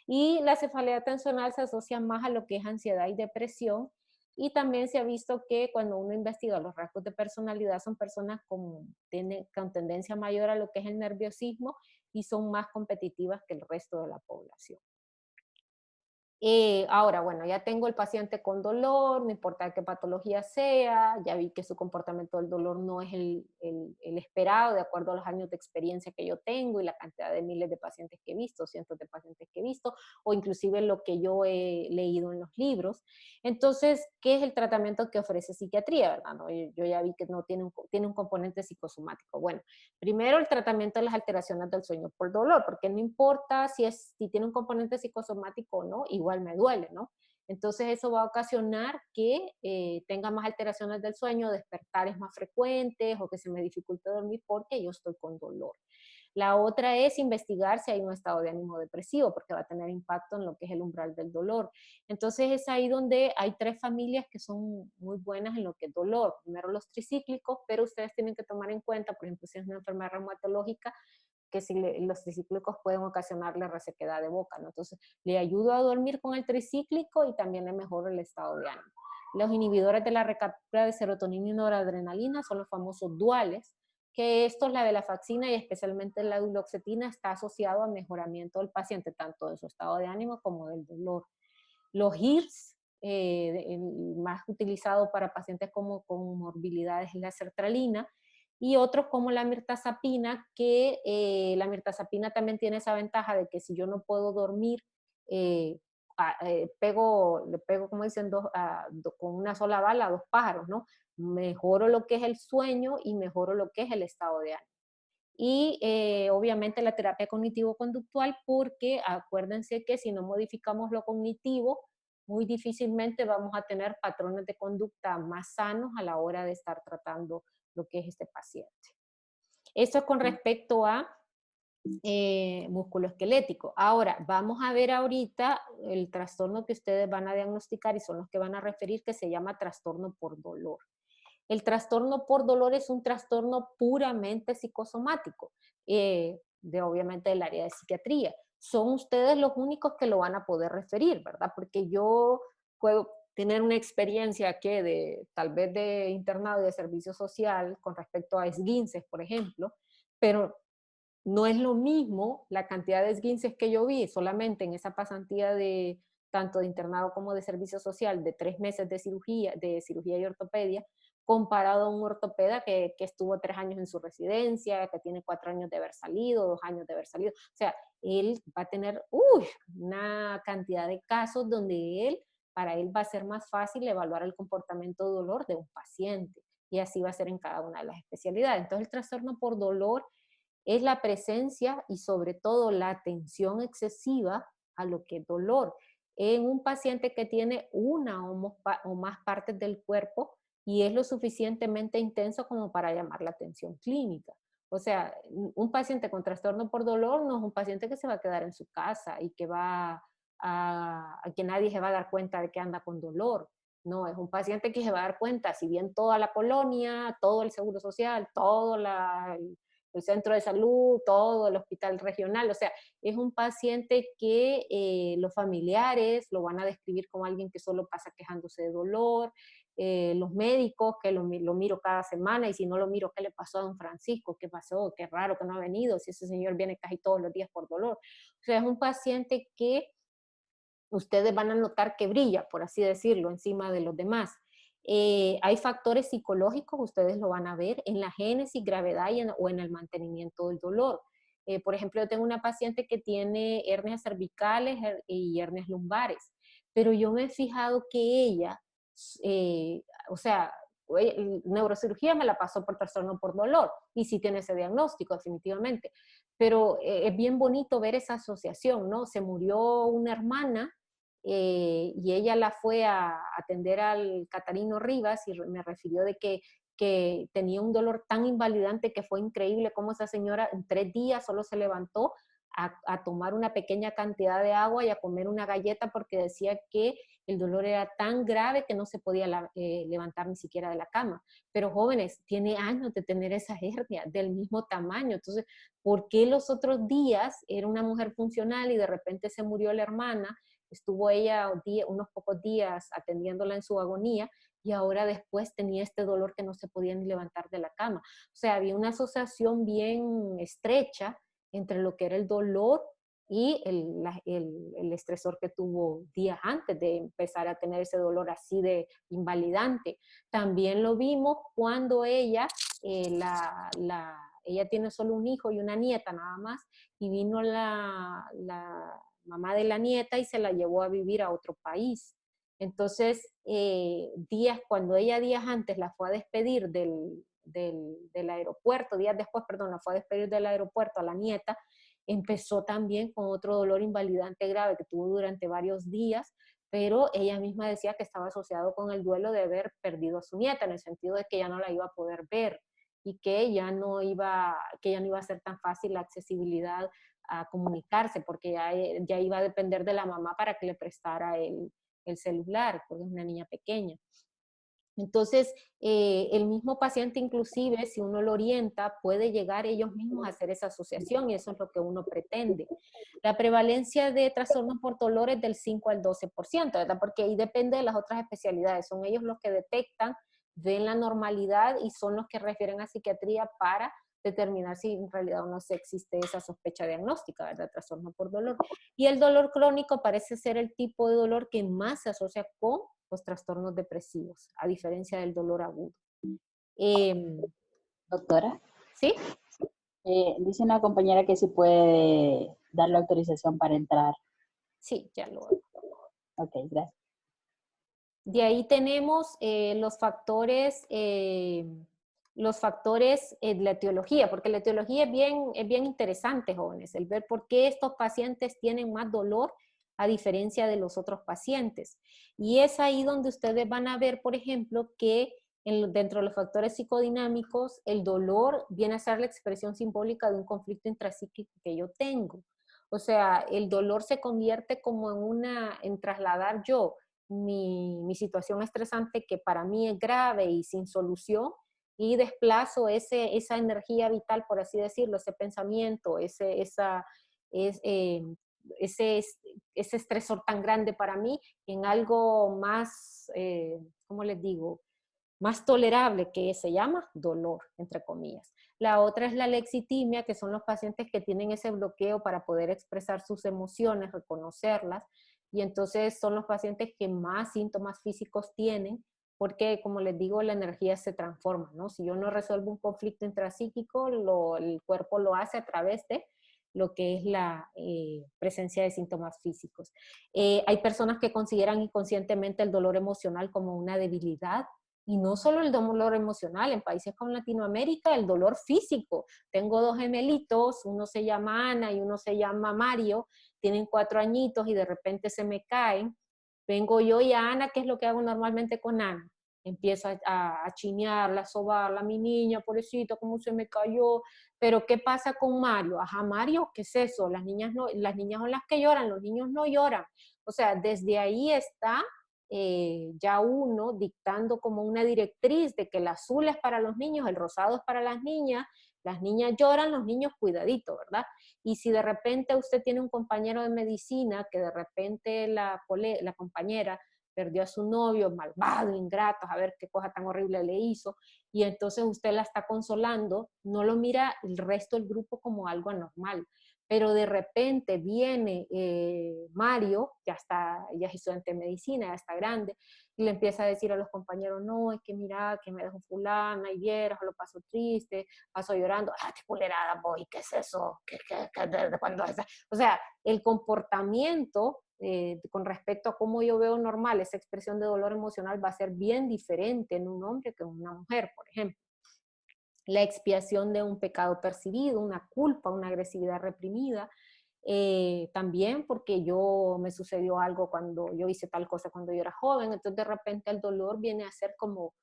S1: Y la cefalea tensional se asocia más a lo que es ansiedad y depresión. Y también se ha visto que cuando uno investiga los rasgos de personalidad son personas con tendencia mayor a lo que es el nerviosismo y son más competitivas que el resto de la población. Ahora, bueno, ya tengo el paciente con dolor, no importa qué patología sea, ya vi que su comportamiento del dolor no es el esperado de acuerdo a los años de experiencia que yo tengo y la cantidad de miles de pacientes que he visto, cientos de pacientes que he visto, o inclusive lo que yo he leído en los libros. Entonces, ¿qué es el tratamiento que ofrece psiquiatría, verdad? ¿No? Yo ya vi que no tiene un componente psicosomático. Bueno, primero, el tratamiento de las alteraciones del sueño por dolor, porque no importa si tiene un componente psicosomático o no, igual me duele, ¿no? Entonces eso va a ocasionar que tenga más alteraciones del sueño, despertares más frecuentes o que se me dificulte dormir porque yo estoy con dolor. La otra es investigar si hay un estado de ánimo depresivo, porque va a tener impacto en lo que es el umbral del dolor. Entonces es ahí donde hay tres familias que son muy buenas en lo que es dolor. Primero los tricíclicos, pero ustedes tienen que tomar en cuenta, por ejemplo, si es una enfermedad reumatológica, que si los tricíclicos pueden ocasionarle resequedad de boca, ¿no? Entonces, le ayudo a dormir con el tricíclico y también le mejoro el estado de ánimo. Los inhibidores de la recaptura de serotonina y noradrenalina son los famosos duales, que estos, la venlafaxina y especialmente la duloxetina, está asociado a mejoramiento del paciente, tanto de su estado de ánimo como del dolor. Los HIRS, el más utilizado para pacientes con morbilidades, es la sertralina, y otros como la mirtazapina, que la mirtazapina también tiene esa ventaja de que si yo no puedo dormir, eh, le pego, como dicen, con una sola bala a dos pájaros, ¿no? Mejoro lo que es el sueño y mejoro lo que es el estado de ánimo. Y obviamente la terapia cognitivo-conductual, porque acuérdense que si no modificamos lo cognitivo, muy difícilmente vamos a tener patrones de conducta más sanos a la hora de estar tratando lo que es este paciente. Esto es con respecto a musculoesquelético. Ahora, vamos a ver ahorita el trastorno que ustedes van a diagnosticar y son los que van a referir, que se llama trastorno por dolor. El trastorno por dolor es un trastorno puramente psicosomático, obviamente del área de psiquiatría. Son ustedes los únicos que lo van a poder referir, ¿verdad? Porque yo puedo tener una experiencia tal vez de internado y de servicio social con respecto a esguinces, por ejemplo, pero no es lo mismo la cantidad de esguinces que yo vi solamente en esa pasantía de tanto de internado como de servicio social de 3 meses de cirugía y ortopedia, comparado a un ortopeda que estuvo 3 años en su residencia, que tiene 4 años de haber salido, 2 años de haber salido. O sea, él va a tener una cantidad de casos donde para él va a ser más fácil evaluar el comportamiento de dolor de un paciente. Y así va a ser en cada una de las especialidades. Entonces, el trastorno por dolor es la presencia y sobre todo la atención excesiva a lo que es dolor en un paciente que tiene una o más partes del cuerpo y es lo suficientemente intenso como para llamar la atención clínica. O sea, un paciente con trastorno por dolor no es un paciente que se va a quedar en su casa y que a que nadie se va a dar cuenta de que anda con dolor. No, es un paciente que se va a dar cuenta, si bien toda la colonia, todo el seguro social, todo el centro de salud, todo el hospital regional, o sea, es un paciente que los familiares lo van a describir como alguien que solo pasa quejándose de dolor, los médicos que lo miro cada semana y si no lo miro, ¿qué le pasó a don Francisco? ¿Qué pasó? Qué raro que no ha venido, si ese señor viene casi todos los días por dolor. O sea, es un paciente que ustedes van a notar que brilla, por así decirlo, encima de los demás. Hay factores psicológicos, ustedes lo van a ver en la génesis, gravedad o en el mantenimiento del dolor. Por ejemplo, yo tengo una paciente que tiene hernias cervicales y hernias lumbares, pero yo me he fijado que ella, o sea, neurocirugía me la pasó por trastorno por dolor y sí tiene ese diagnóstico definitivamente, pero es bien bonito ver esa asociación, ¿no? Se murió una hermana y ella la fue a atender al Catarino Rivas y me refirió de que tenía un dolor tan invalidante que fue increíble cómo esa señora en 3 días solo se levantó a tomar una pequeña cantidad de agua y a comer una galleta porque decía que el dolor era tan grave que no se podía levantar ni siquiera de la cama. Pero jóvenes, tiene años de tener esa hernia del mismo tamaño. Entonces, ¿por qué los otros días era una mujer funcional y de repente se murió la hermana? Estuvo ella unos pocos días atendiéndola en su agonía y ahora después tenía este dolor que no se podía ni levantar de la cama. O sea, había una asociación bien estrecha entre lo que era el dolor y el estresor que tuvo días antes de empezar a tener ese dolor así de invalidante. También lo vimos cuando ella, ella tiene solo un hijo y una nieta nada más, y vino la mamá de la nieta y se la llevó a vivir a otro país. Entonces, cuando ella días antes la fue a despedir del aeropuerto, días después, perdón, la fue a despedir del aeropuerto a la nieta, empezó también con otro dolor invalidante grave que tuvo durante varios días, pero ella misma decía que estaba asociado con el duelo de haber perdido a su nieta, en el sentido de que ya no la iba a poder ver y que ya no iba a ser tan fácil la accesibilidad a comunicarse, porque ya iba a depender de la mamá para que le prestara el celular, porque es una niña pequeña. Entonces, el mismo paciente inclusive, si uno lo orienta, puede llegar ellos mismos a hacer esa asociación y eso es lo que uno pretende. La prevalencia de trastornos por dolor es del 5 al 12%, ¿verdad? Porque ahí depende de las otras especialidades. Son ellos los que detectan, ven la normalidad y son los que refieren a psiquiatría para determinar si en realidad o no se existe esa sospecha diagnóstica, ¿verdad? Trastorno por dolor. Y el dolor crónico parece ser el tipo de dolor que más se asocia con los trastornos depresivos, a diferencia del dolor agudo.
S6: Doctora,
S1: ¿Sí?
S6: dice una compañera que sí puede dar la autorización para entrar.
S1: Sí, ya lo hago.
S6: Ok, gracias.
S1: De ahí tenemos los factores de la etiología, porque la etiología es bien interesante, jóvenes, el ver por qué estos pacientes tienen más dolor a diferencia de los otros pacientes. Y es ahí donde ustedes van a ver, por ejemplo, que dentro de los factores psicodinámicos, el dolor viene a ser la expresión simbólica de un conflicto intrapsíquico que yo tengo. O sea, el dolor se convierte como en trasladar yo mi situación estresante que para mí es grave y sin solución, y desplazo esa energía vital, por así decirlo, ese pensamiento, ese, ese estresor tan grande para mí en algo más, ¿cómo les digo? Más tolerable, que se llama dolor, entre comillas. La otra es la lexitimia, que son los pacientes que tienen ese bloqueo para poder expresar sus emociones, reconocerlas, y entonces son los pacientes que más síntomas físicos tienen, porque como les digo, la energía se transforma, ¿no? Si yo no resuelvo un conflicto intrapsíquico, el cuerpo lo hace a través de lo que es la presencia de síntomas físicos. Hay personas que consideran inconscientemente el dolor emocional como una debilidad, y no solo el dolor emocional, en países como Latinoamérica, el dolor físico. Tengo dos gemelitos, uno se llama Ana y uno se llama Mario, tienen 4 añitos y de repente se me caen. Vengo yo y a Ana, ¿qué es lo que hago normalmente con Ana? Empiezo a chinearla, a sobarla, mi niña, pobrecito, cómo se me cayó. Pero ¿qué pasa con Mario? Ajá, Mario, ¿qué es eso? Las niñas son las que lloran, los niños no lloran. O sea, desde ahí está ya uno dictando como una directriz de que el azul es para los niños, el rosado es para las niñas lloran, los niños cuidadito, ¿verdad? Y si de repente usted tiene un compañero de medicina que de repente la compañera perdió a su novio, malvado, ingrato, a ver qué cosa tan horrible le hizo, y entonces usted la está consolando, no lo mira el resto del grupo como algo anormal. Pero de repente viene Mario, ya es estudiante de medicina, ya está grande, y le empieza a decir a los compañeros, no, es que mira, que me dejó fulana, y vieras, lo paso triste, paso llorando, qué culerada voy, ¿qué es eso? ¿De cuándo es? O sea, el comportamiento con respecto a cómo yo veo normal esa expresión de dolor emocional va a ser bien diferente en un hombre que en una mujer, por ejemplo. La expiación de un pecado percibido, una culpa, una agresividad reprimida, también porque me sucedió algo cuando yo hice tal cosa cuando yo era joven, entonces de repente el dolor viene a ser como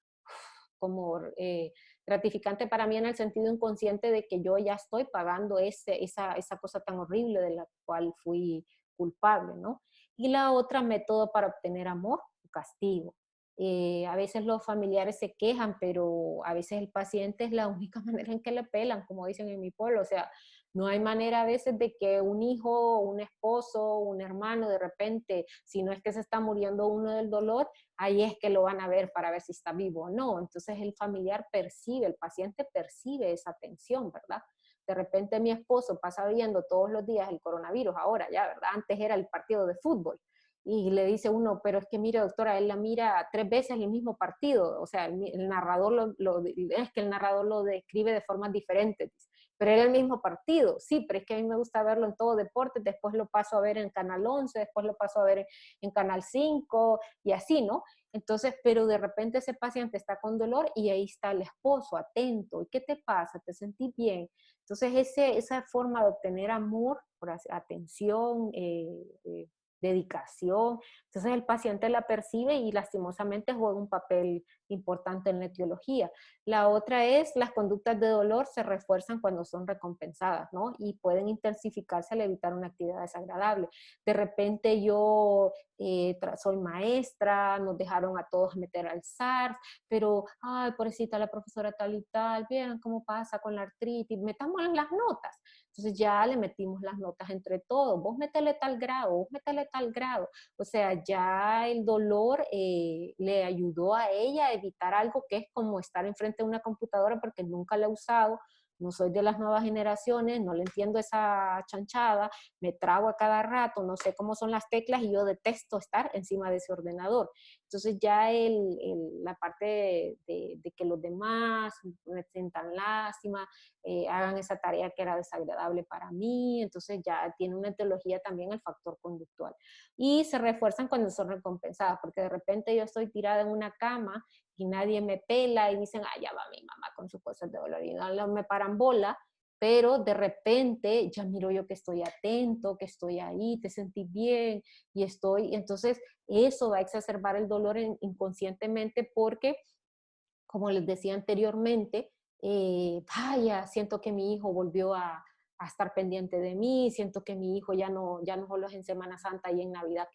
S1: gratificante para mí en el sentido inconsciente de que yo ya estoy pagando esa cosa tan horrible de la cual fui culpable, ¿no? Y la otra, método para obtener amor, castigo. A veces los familiares se quejan, pero a veces el paciente es la única manera en que le pelan, como dicen en mi pueblo. O sea, no hay manera a veces de que un hijo, un esposo, un hermano, de repente, si no es que se está muriendo uno del dolor, ahí es que lo van a ver para ver si está vivo o no. Entonces el familiar percibe, el paciente percibe esa tensión, ¿verdad? De repente mi esposo pasa viendo todos los días el coronavirus, ahora ya, ¿verdad? Antes era el partido de fútbol. Y le dice uno, pero es que mire, doctora, él la mira 3 veces el mismo partido. O sea, el narrador es que el narrador lo describe de formas diferentes. Pero era el mismo partido. Sí, pero es que a mí me gusta verlo en todo deporte. Después lo paso a ver en Canal 11, después lo paso a ver en Canal 5 y así, ¿no? Entonces, pero de repente ese paciente está con dolor y ahí está el esposo atento. ¿Y qué te pasa? ¿Te sentís bien? Entonces, esa forma de obtener amor, atención, dedicación, entonces el paciente la percibe y lastimosamente juega un papel importante en la etiología. La otra es las conductas de dolor se refuerzan cuando son recompensadas, ¿no? Y pueden intensificarse al evitar una actividad desagradable. De repente yo soy maestra, nos dejaron a todos meter al SARS, pero, ay, pobrecita la profesora tal y tal, vean cómo pasa con la artritis, metamos las notas. Entonces ya le metimos las notas entre todos, vos métele tal grado, vos métele tal grado. O sea, ya el dolor le ayudó a ella a evitar algo que es como estar enfrente de una computadora porque nunca la he usado, no soy de las nuevas generaciones, no le entiendo esa chanchada, me trago a cada rato, no sé cómo son las teclas y yo detesto estar encima de ese ordenador. Entonces ya la parte de que los demás me sientan lástima, hagan esa tarea que era desagradable para mí, entonces ya tiene una etiología también el factor conductual. Y se refuerzan cuando son recompensadas, porque de repente yo estoy tirada en una cama y nadie me pela y dicen, ah, ya va mi mamá con sus cosas de dolor y no me paran bola, pero de repente ya miro yo que estoy atento, que estoy ahí, te sentí bien y entonces eso va a exacerbar el dolor inconscientemente porque, como les decía anteriormente, vaya, siento que mi hijo volvió a estar pendiente de mí, siento que mi hijo ya no solo es en Semana Santa y en Navidad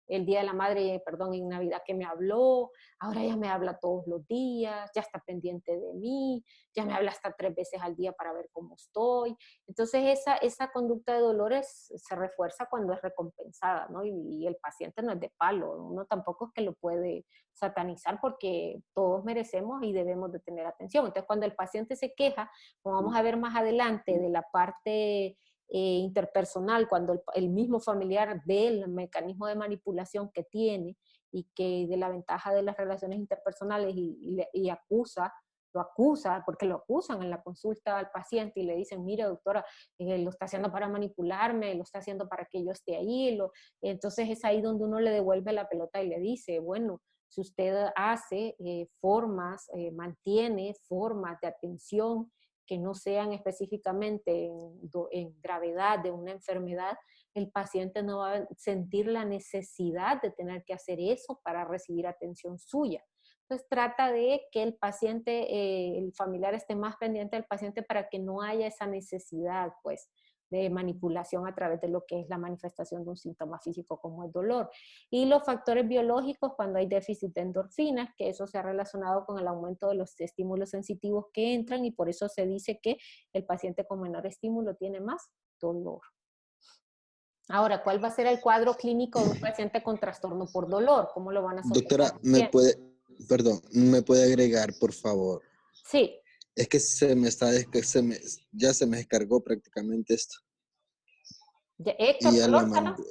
S1: el Día de la Madre, perdón, en Navidad que me habló, ahora ya me habla todos los días, ya está pendiente de mí, ya me habla hasta 3 veces al día para ver cómo estoy. Entonces esa conducta de dolores se refuerza cuando es recompensada, ¿no? Y el paciente no es de palo, uno tampoco es que lo puede satanizar porque todos merecemos y debemos de tener atención. Entonces, cuando el paciente se queja, como vamos a ver más adelante, de la parte interpersonal, cuando el mismo familiar del mecanismo de manipulación que tiene y que de la ventaja de las relaciones interpersonales y lo acusa, porque lo acusan en la consulta al paciente y le dicen, mire doctora, lo está haciendo para manipularme, lo está haciendo para que yo esté ahí, entonces es ahí donde uno le devuelve la pelota y le dice, bueno, si usted hace mantiene formas de atención que no sean específicamente en gravedad de una enfermedad, el paciente no va a sentir la necesidad de tener que hacer eso para recibir atención suya. Entonces trata de que el paciente, el familiar esté más pendiente del paciente para que no haya esa necesidad, pues, de manipulación a través de lo que es la manifestación de un síntoma físico como el dolor. Y los factores biológicos cuando hay déficit de endorfinas, que eso se ha relacionado con el aumento de los estímulos sensitivos que entran y por eso se dice que el paciente con menor estímulo tiene más dolor. Ahora, ¿cuál va a ser el cuadro clínico de un paciente con trastorno por dolor? ¿Cómo lo van a sostener?
S4: Doctora, ¿me puede agregar, por favor?
S1: Sí.
S4: Es que ya se me descargó prácticamente esto.
S1: Héctor
S4: Y ya la
S1: Solórzano.
S4: mandé.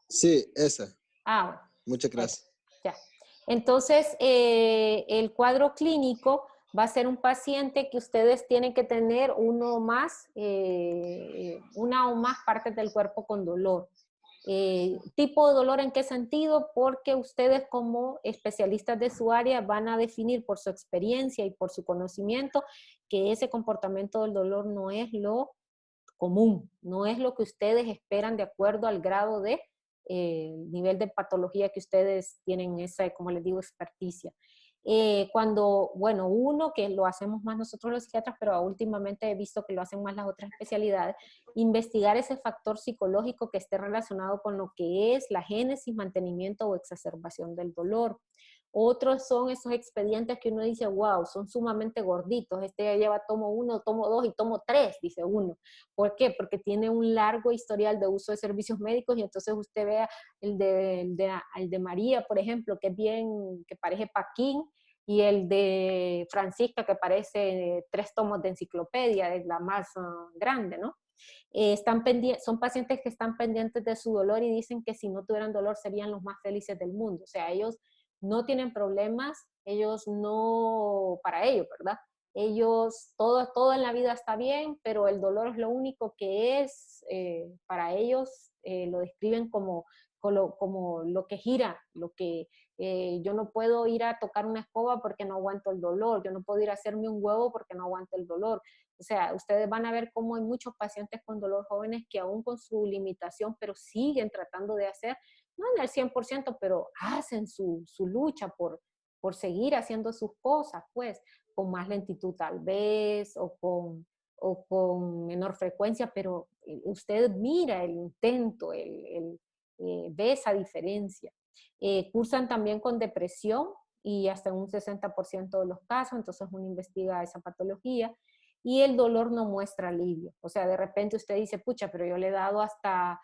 S4: Sí, esa.
S1: Bueno.
S4: Muchas gracias.
S1: Ya. Entonces, el cuadro clínico va a ser un paciente que ustedes tienen que tener una o más partes del cuerpo con dolor. ¿Tipo de dolor en qué sentido? Porque ustedes como especialistas de su área van a definir por su experiencia y por su conocimiento que ese comportamiento del dolor no es lo común, no es lo que ustedes esperan de acuerdo al grado de nivel de patología que ustedes tienen esa, como les digo, experticia. Uno que lo hacemos más nosotros los psiquiatras, pero últimamente he visto que lo hacen más las otras especialidades, investigar ese factor psicológico que esté relacionado con lo que es la génesis, mantenimiento o exacerbación del dolor. Otros son esos expedientes que uno dice, wow, son sumamente gorditos, este ya lleva tomo 1, tomo 2 y tomo 3, dice uno. ¿Por qué? Porque tiene un largo historial de uso de servicios médicos y entonces usted vea el de María, por ejemplo, que es bien, que parece Paquín, y el de Francisca, que parece 3 tomos de enciclopedia, es la más grande, ¿no? Son pacientes que están pendientes de su dolor y dicen que si no tuvieran dolor serían los más felices del mundo. O sea, ellos no tienen problemas, ellos no, para ellos, ¿verdad? Ellos, todo en la vida está bien, pero el dolor es lo único que es, para ellos, lo describen como lo que gira, lo que yo no puedo ir a tocar una escoba porque no aguanto el dolor, yo no puedo ir a hacerme un huevo porque no aguanto el dolor. O sea, ustedes van a ver cómo hay muchos pacientes con dolor jóvenes que aún con su limitación, pero siguen tratando de hacer, no en el 100%, pero hacen su lucha por seguir haciendo sus cosas, pues, con más lentitud tal vez, o con menor frecuencia, pero usted mira el intento, ve esa diferencia. Cursan también con depresión y hasta en un 60% de los casos, entonces uno investiga esa patología y el dolor no muestra alivio. O sea, de repente usted dice, pucha, pero yo le he dado hasta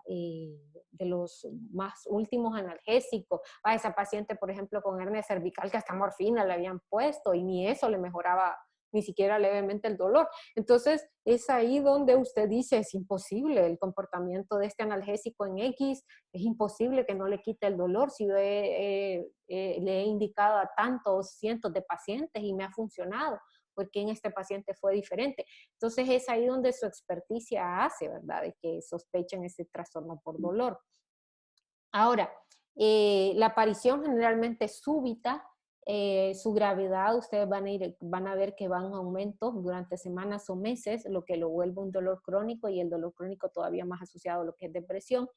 S1: de los más últimos analgésicos. A esa paciente, por ejemplo, con hernia cervical, que hasta morfina le habían puesto y ni eso le mejoraba ni siquiera levemente el dolor. Entonces, es ahí donde usted dice, es imposible el comportamiento de este analgésico en X, es imposible que no le quite el dolor si yo le he indicado a tantos cientos de pacientes y me ha funcionado, porque en este paciente fue diferente. Entonces, es ahí donde su experticia hace, ¿verdad?, de que sospechen ese trastorno por dolor. Ahora, la aparición generalmente es súbita, su gravedad, ustedes van a ver que va en aumento durante semanas o meses, lo que lo vuelve un dolor crónico y el dolor crónico todavía más asociado a lo que es depresión.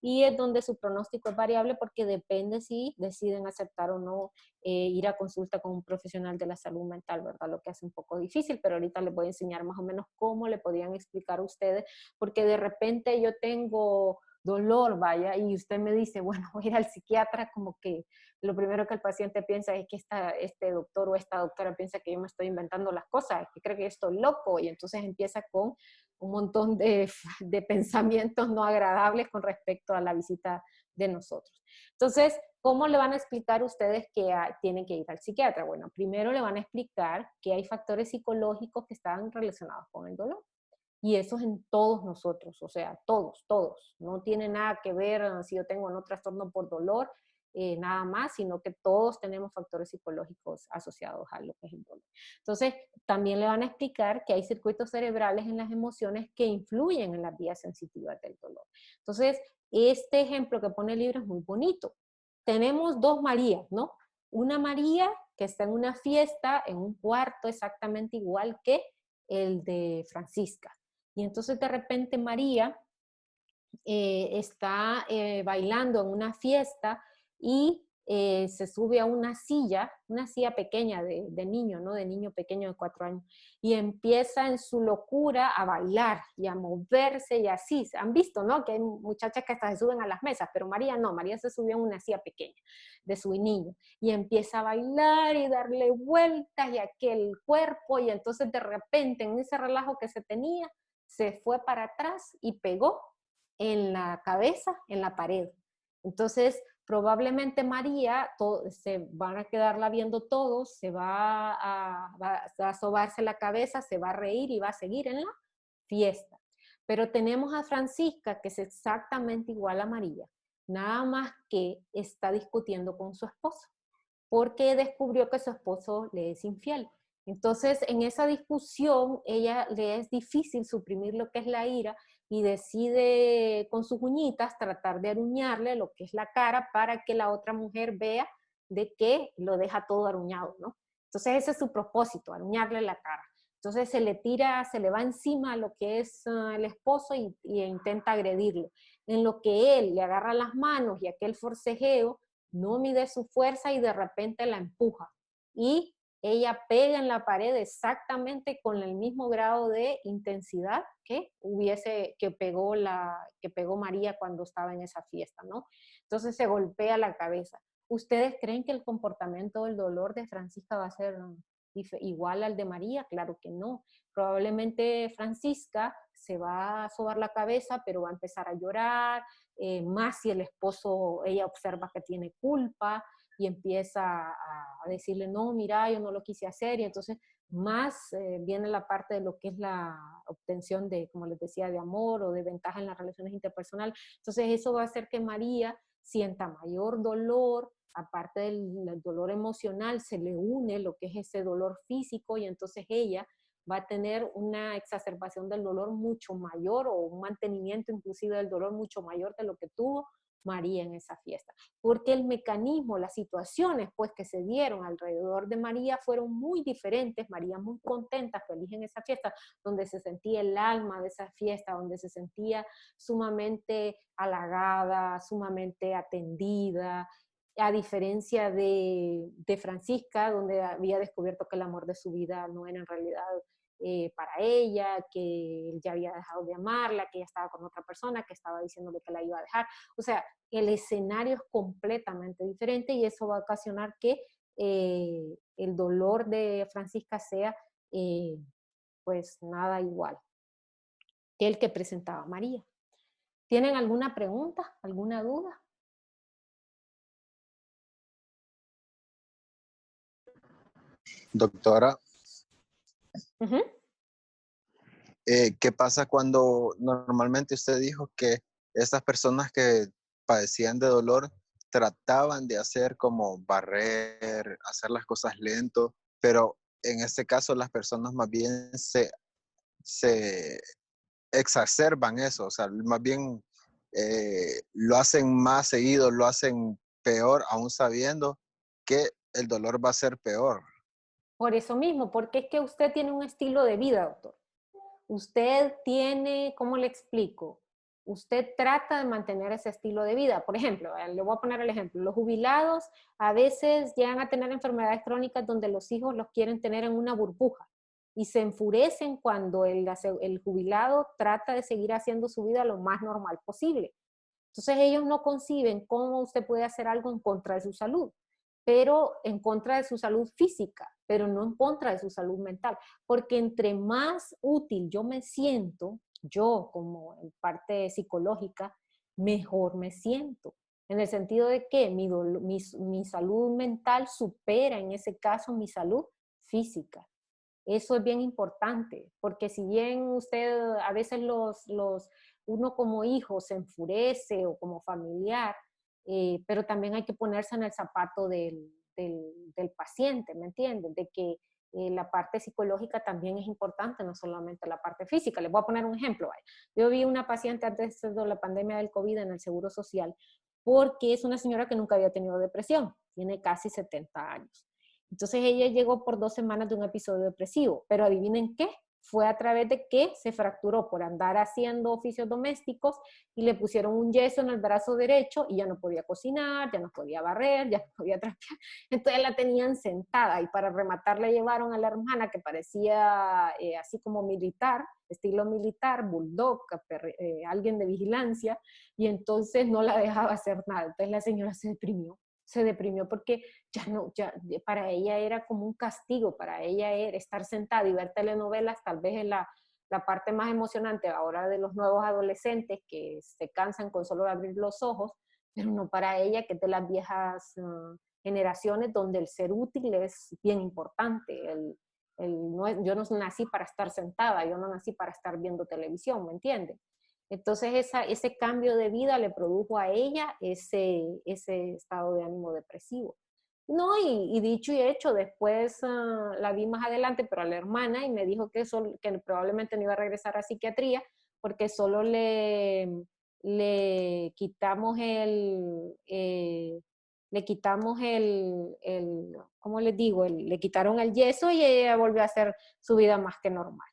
S1: Y es donde su pronóstico es variable porque depende si deciden aceptar o no ir a consulta con un profesional de la salud mental, ¿verdad? Lo que hace un poco difícil, pero ahorita les voy a enseñar más o menos cómo le podrían explicar a ustedes, porque de repente yo tengo dolor, vaya, y usted me dice, bueno, voy a ir al psiquiatra, como que lo primero que el paciente piensa es que este doctor o esta doctora piensa que yo me estoy inventando las cosas, que cree que yo estoy loco, y entonces empieza con un montón de pensamientos no agradables con respecto a la visita de nosotros. Entonces, ¿cómo le van a explicar ustedes que tienen que ir al psiquiatra? Bueno, primero le van a explicar que hay factores psicológicos que están relacionados con el dolor. Y eso es en todos nosotros, o sea, todos. No tiene nada que ver si yo tengo no trastorno por dolor, nada más, sino que todos tenemos factores psicológicos asociados a lo que es el dolor. Entonces, también le van a explicar que hay circuitos cerebrales en las emociones que influyen en las vías sensitivas del dolor. Entonces, este ejemplo que pone el libro es muy bonito. Tenemos 2 Marías, ¿no? Una María que está en una fiesta, en un cuarto exactamente igual que el de Francisca. Y entonces de repente María está bailando en una fiesta y se sube a una silla pequeña de niño, ¿no? De niño pequeño de 4 años, y empieza en su locura a bailar y a moverse y así. Han visto, ¿no? Que hay muchachas que hasta se suben a las mesas, pero María no, María se subió a una silla pequeña de su niño y empieza a bailar y darle vueltas y aquel cuerpo, y entonces de repente en ese relajo que se tenía, se fue para atrás y pegó en la cabeza, en la pared. Entonces, probablemente María, se van a quedarla viendo todos, va a sobarse la cabeza, se va a reír y va a seguir en la fiesta. Pero tenemos a Francisca, que es exactamente igual a María, nada más que está discutiendo con su esposo, porque descubrió que su esposo le es infiel. Entonces, en esa discusión, ella le es difícil suprimir lo que es la ira y decide con sus uñitas tratar de aruñarle lo que es la cara para que la otra mujer vea de que lo deja todo aruñado, ¿no? Entonces, ese es su propósito, aruñarle la cara. Entonces, se le va encima a lo que es el esposo y intenta agredirlo. En lo que él le agarra las manos y aquel forcejeo, no mide su fuerza y de repente la empuja. Y ella pega en la pared exactamente con el mismo grado de intensidad que pegó María cuando estaba en esa fiesta, ¿no? Entonces se golpea la cabeza. ¿Ustedes creen que el comportamiento del dolor de Francisca va a ser igual al de María? Claro que no. Probablemente Francisca se va a sobar la cabeza, pero va a empezar a llorar, más si el esposo, ella observa que tiene culpa, y empieza a decirle, no, mira, yo no lo quise hacer, y entonces más viene la parte de lo que es la obtención de, como les decía, de amor o de ventaja en las relaciones interpersonales. Entonces eso va a hacer que María sienta mayor dolor, aparte del dolor emocional, se le une lo que es ese dolor físico, y entonces ella va a tener una exacerbación del dolor mucho mayor, o un mantenimiento inclusive del dolor mucho mayor de lo que tuvo María en esa fiesta. Porque el mecanismo, las situaciones pues que se dieron alrededor de María fueron muy diferentes. María muy contenta, feliz en esa fiesta, donde se sentía el alma de esa fiesta, donde se sentía sumamente halagada, sumamente atendida, a diferencia de Francisca, donde había descubierto que el amor de su vida no era en realidad para ella, que él ya había dejado de amarla, que ella estaba con otra persona, que estaba diciéndole que la iba a dejar. O sea, el escenario es completamente diferente, y eso va a ocasionar que el dolor de Francisca sea pues nada igual que el que presentaba María. ¿Tienen alguna pregunta, alguna duda?
S4: Doctora,
S1: Uh-huh.
S4: ¿qué pasa cuando normalmente usted dijo que estas personas que padecían de dolor trataban de hacer como barrer, hacer las cosas lento, pero en este caso las personas más bien se exacerban eso, o sea, más bien lo hacen más seguido, lo hacen peor, aún sabiendo que el dolor va a ser peor?
S1: Por eso mismo, porque es que usted tiene un estilo de vida, doctor. Usted tiene, ¿cómo le explico? Usted trata de mantener ese estilo de vida. Por ejemplo, le voy a poner el ejemplo, los jubilados a veces llegan a tener enfermedades crónicas donde los hijos los quieren tener en una burbuja y se enfurecen cuando el jubilado trata de seguir haciendo su vida lo más normal posible. Entonces ellos no conciben cómo usted puede hacer algo en contra de su salud, pero en contra de su salud física, pero no en contra de su salud mental. Porque entre más útil yo me siento, yo como en parte psicológica, mejor me siento. En el sentido de que mi salud mental supera en ese caso mi salud física. Eso es bien importante, porque si bien usted, a veces uno como hijo se enfurece o como familiar, pero también hay que ponerse en el zapato del paciente, ¿me entienden? De que la parte psicológica también es importante, no solamente la parte física. Les voy a poner un ejemplo. Yo vi una paciente antes de la pandemia del COVID en el Seguro Social, porque es una señora que nunca había tenido depresión, tiene casi 70 años. Entonces ella llegó por 2 semanas de un episodio depresivo, pero adivinen qué, fue a través de que se fracturó por andar haciendo oficios domésticos y le pusieron un yeso en el brazo derecho y ya no podía cocinar, ya no podía barrer, ya no podía trapear. Entonces la tenían sentada y para rematar le llevaron a la hermana que parecía así como militar, estilo militar, bulldog, alguien de vigilancia, y entonces no la dejaba hacer nada. Entonces la señora se deprimió porque ya para ella era como un castigo, para ella era estar sentada y ver telenovelas, tal vez es la parte más emocionante ahora de los nuevos adolescentes que se cansan con solo abrir los ojos, pero no para ella, que es de las viejas generaciones donde el ser útil es bien importante. Yo no nací para estar sentada, yo no nací para estar viendo televisión, ¿me entienden? Entonces ese cambio de vida le produjo a ella ese estado de ánimo depresivo. No, y dicho y hecho, después la vi más adelante, pero a la hermana, y me dijo que probablemente no iba a regresar a psiquiatría porque solo le quitamos ¿cómo les digo? Le quitaron el yeso y ella volvió a hacer su vida más que normal.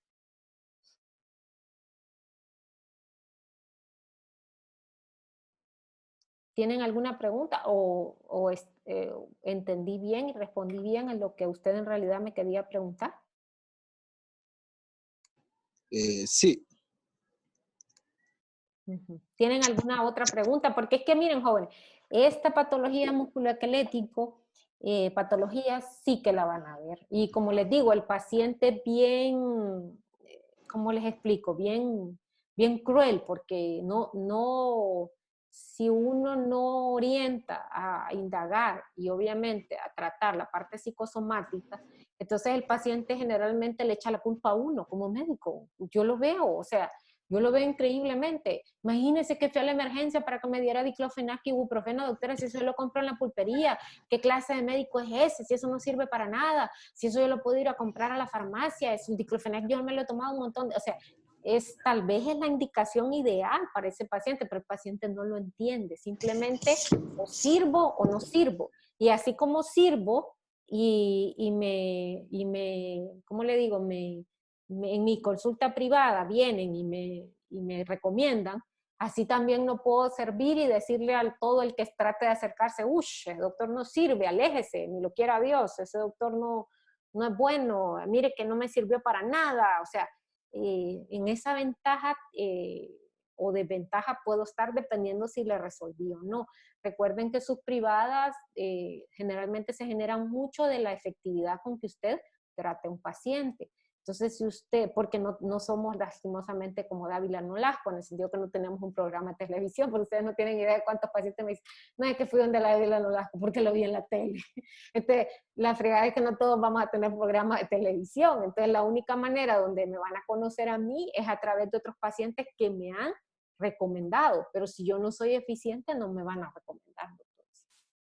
S1: ¿Tienen alguna pregunta o entendí bien y respondí bien a lo que usted en realidad me quería preguntar?
S4: Sí.
S1: ¿Tienen alguna otra pregunta? Porque es que miren, jóvenes, esta patología musculoesquelético, patologías sí que la van a ver. Y como les digo, el paciente bien, ¿cómo les explico? Bien cruel, porque no si uno no orienta a indagar y obviamente a tratar la parte psicosomática, entonces el paciente generalmente le echa la culpa a uno como médico. Yo lo veo, o sea, yo lo veo increíblemente. Imagínese que fui a la emergencia para que me diera diclofenac y ibuprofeno, doctora, si eso yo lo compro en la pulpería. ¿Qué clase de médico es ese? Si eso no sirve para nada. Si eso yo lo puedo ir a comprar a la farmacia. Es un diclofenac, yo me lo he tomado un montón. O sea, tal vez es la indicación ideal para ese paciente, pero el paciente no lo entiende. Simplemente o sirvo o no sirvo. Y así como sirvo ¿cómo le digo? En mi consulta privada vienen y me recomiendan, así también no puedo servir y decirle a todo el que trate de acercarse, uff, el doctor no sirve, aléjese, ni lo quiera Dios, ese doctor no es bueno, mire que no me sirvió para nada. O sea, en esa ventaja o desventaja puedo estar dependiendo si le resolví o no. Recuerden que sus privadas generalmente se generan mucho de la efectividad con que usted trate a un paciente. Entonces, si usted, porque no somos lastimosamente como Dávila Nolasco, en el sentido que no tenemos un programa de televisión, porque ustedes no tienen idea de cuántos pacientes me dicen, no es que fui donde la Dávila Nolasco porque lo vi en la tele. Entonces, la fregada es que no todos vamos a tener programas de televisión. Entonces, la única manera donde me van a conocer a mí es a través de otros pacientes que me han recomendado. Pero si yo no soy eficiente, no me van a recomendar, doctores.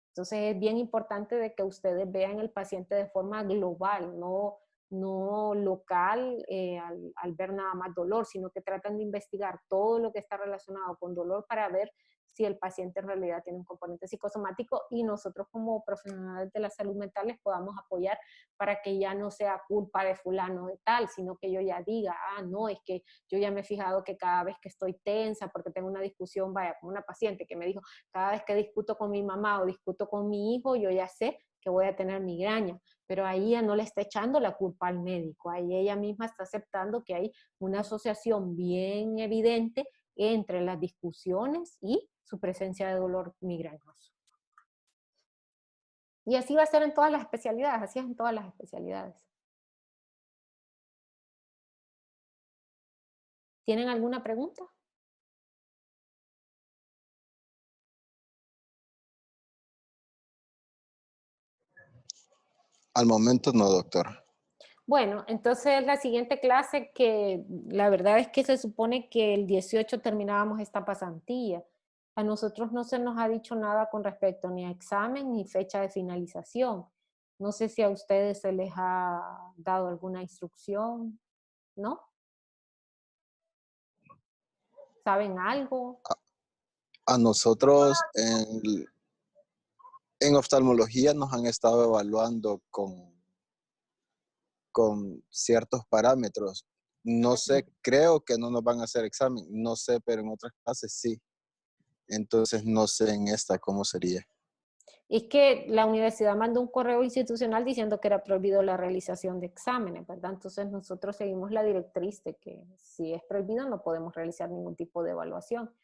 S1: Entonces, es bien importante de que ustedes vean el paciente de forma global, no local al ver nada más dolor, sino que tratan de investigar todo lo que está relacionado con dolor para ver si el paciente en realidad tiene un componente psicosomático y nosotros como profesionales de la salud mental les podamos apoyar para que ya no sea culpa de fulano de tal, sino que yo ya diga, no, es que yo ya me he fijado que cada vez que estoy tensa porque tengo una discusión, vaya, con una paciente que me dijo, cada vez que discuto con mi mamá o discuto con mi hijo, yo ya sé que voy a tener migraña, pero ahí ella no le está echando la culpa al médico, ahí ella misma está aceptando que hay una asociación bien evidente entre las discusiones y su presencia de dolor migrañoso. Y así va a ser en todas las especialidades, así es en todas las especialidades. ¿Tienen alguna pregunta?
S4: Al momento no, doctor.
S1: Bueno, entonces la siguiente clase, que la verdad es que se supone que el 18 terminábamos esta pasantía. A nosotros no se nos ha dicho nada con respecto ni a examen ni fecha de finalización. No sé si a ustedes se les ha dado alguna instrucción, ¿no? ¿Saben algo?
S4: A nosotros en oftalmología nos han estado evaluando con ciertos parámetros. No sé, creo que no nos van a hacer examen, no sé, pero en otras clases sí. Entonces no sé en esta cómo sería.
S1: Es que la universidad mandó un correo institucional diciendo que era prohibido la realización de exámenes, ¿verdad? Entonces nosotros seguimos la directriz de que si es prohibido no podemos realizar ningún tipo de evaluación.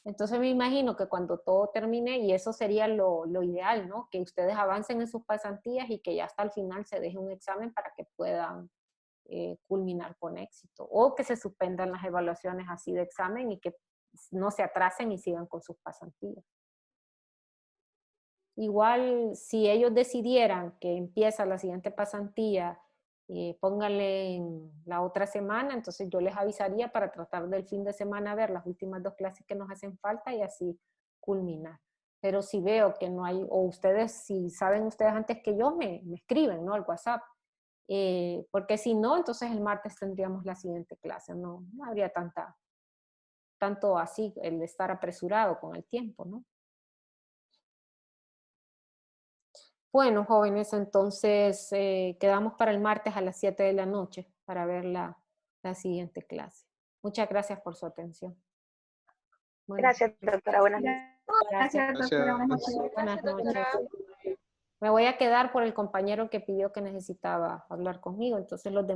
S1: Entonces me imagino que cuando todo termine, y eso sería lo ideal, ¿no? Que ustedes avancen en sus pasantías y que ya hasta el final se deje un examen para que puedan culminar con éxito. O que se suspendan las evaluaciones así de examen y que no se atrasen y sigan con sus pasantías. Igual, si ellos decidieran que empieza la siguiente pasantía, pónganle en la otra semana, entonces yo les avisaría para tratar del fin de semana ver las últimas 2 clases que nos hacen falta y así culminar. Pero si veo que no hay, o ustedes, si saben ustedes antes que yo, me escriben, ¿no? Al WhatsApp. Porque si no, entonces el martes tendríamos la siguiente clase, no habría tanto así el de estar apresurado con el tiempo, ¿no? Bueno, jóvenes, entonces quedamos para el martes a las 7 de la noche para ver la siguiente clase. Muchas gracias por su atención.
S5: Gracias, doctora. Buenas noches.
S1: Gracias.
S4: Gracias.
S1: Buenas noches. Me voy a quedar por el compañero que pidió que necesitaba hablar conmigo, entonces los demás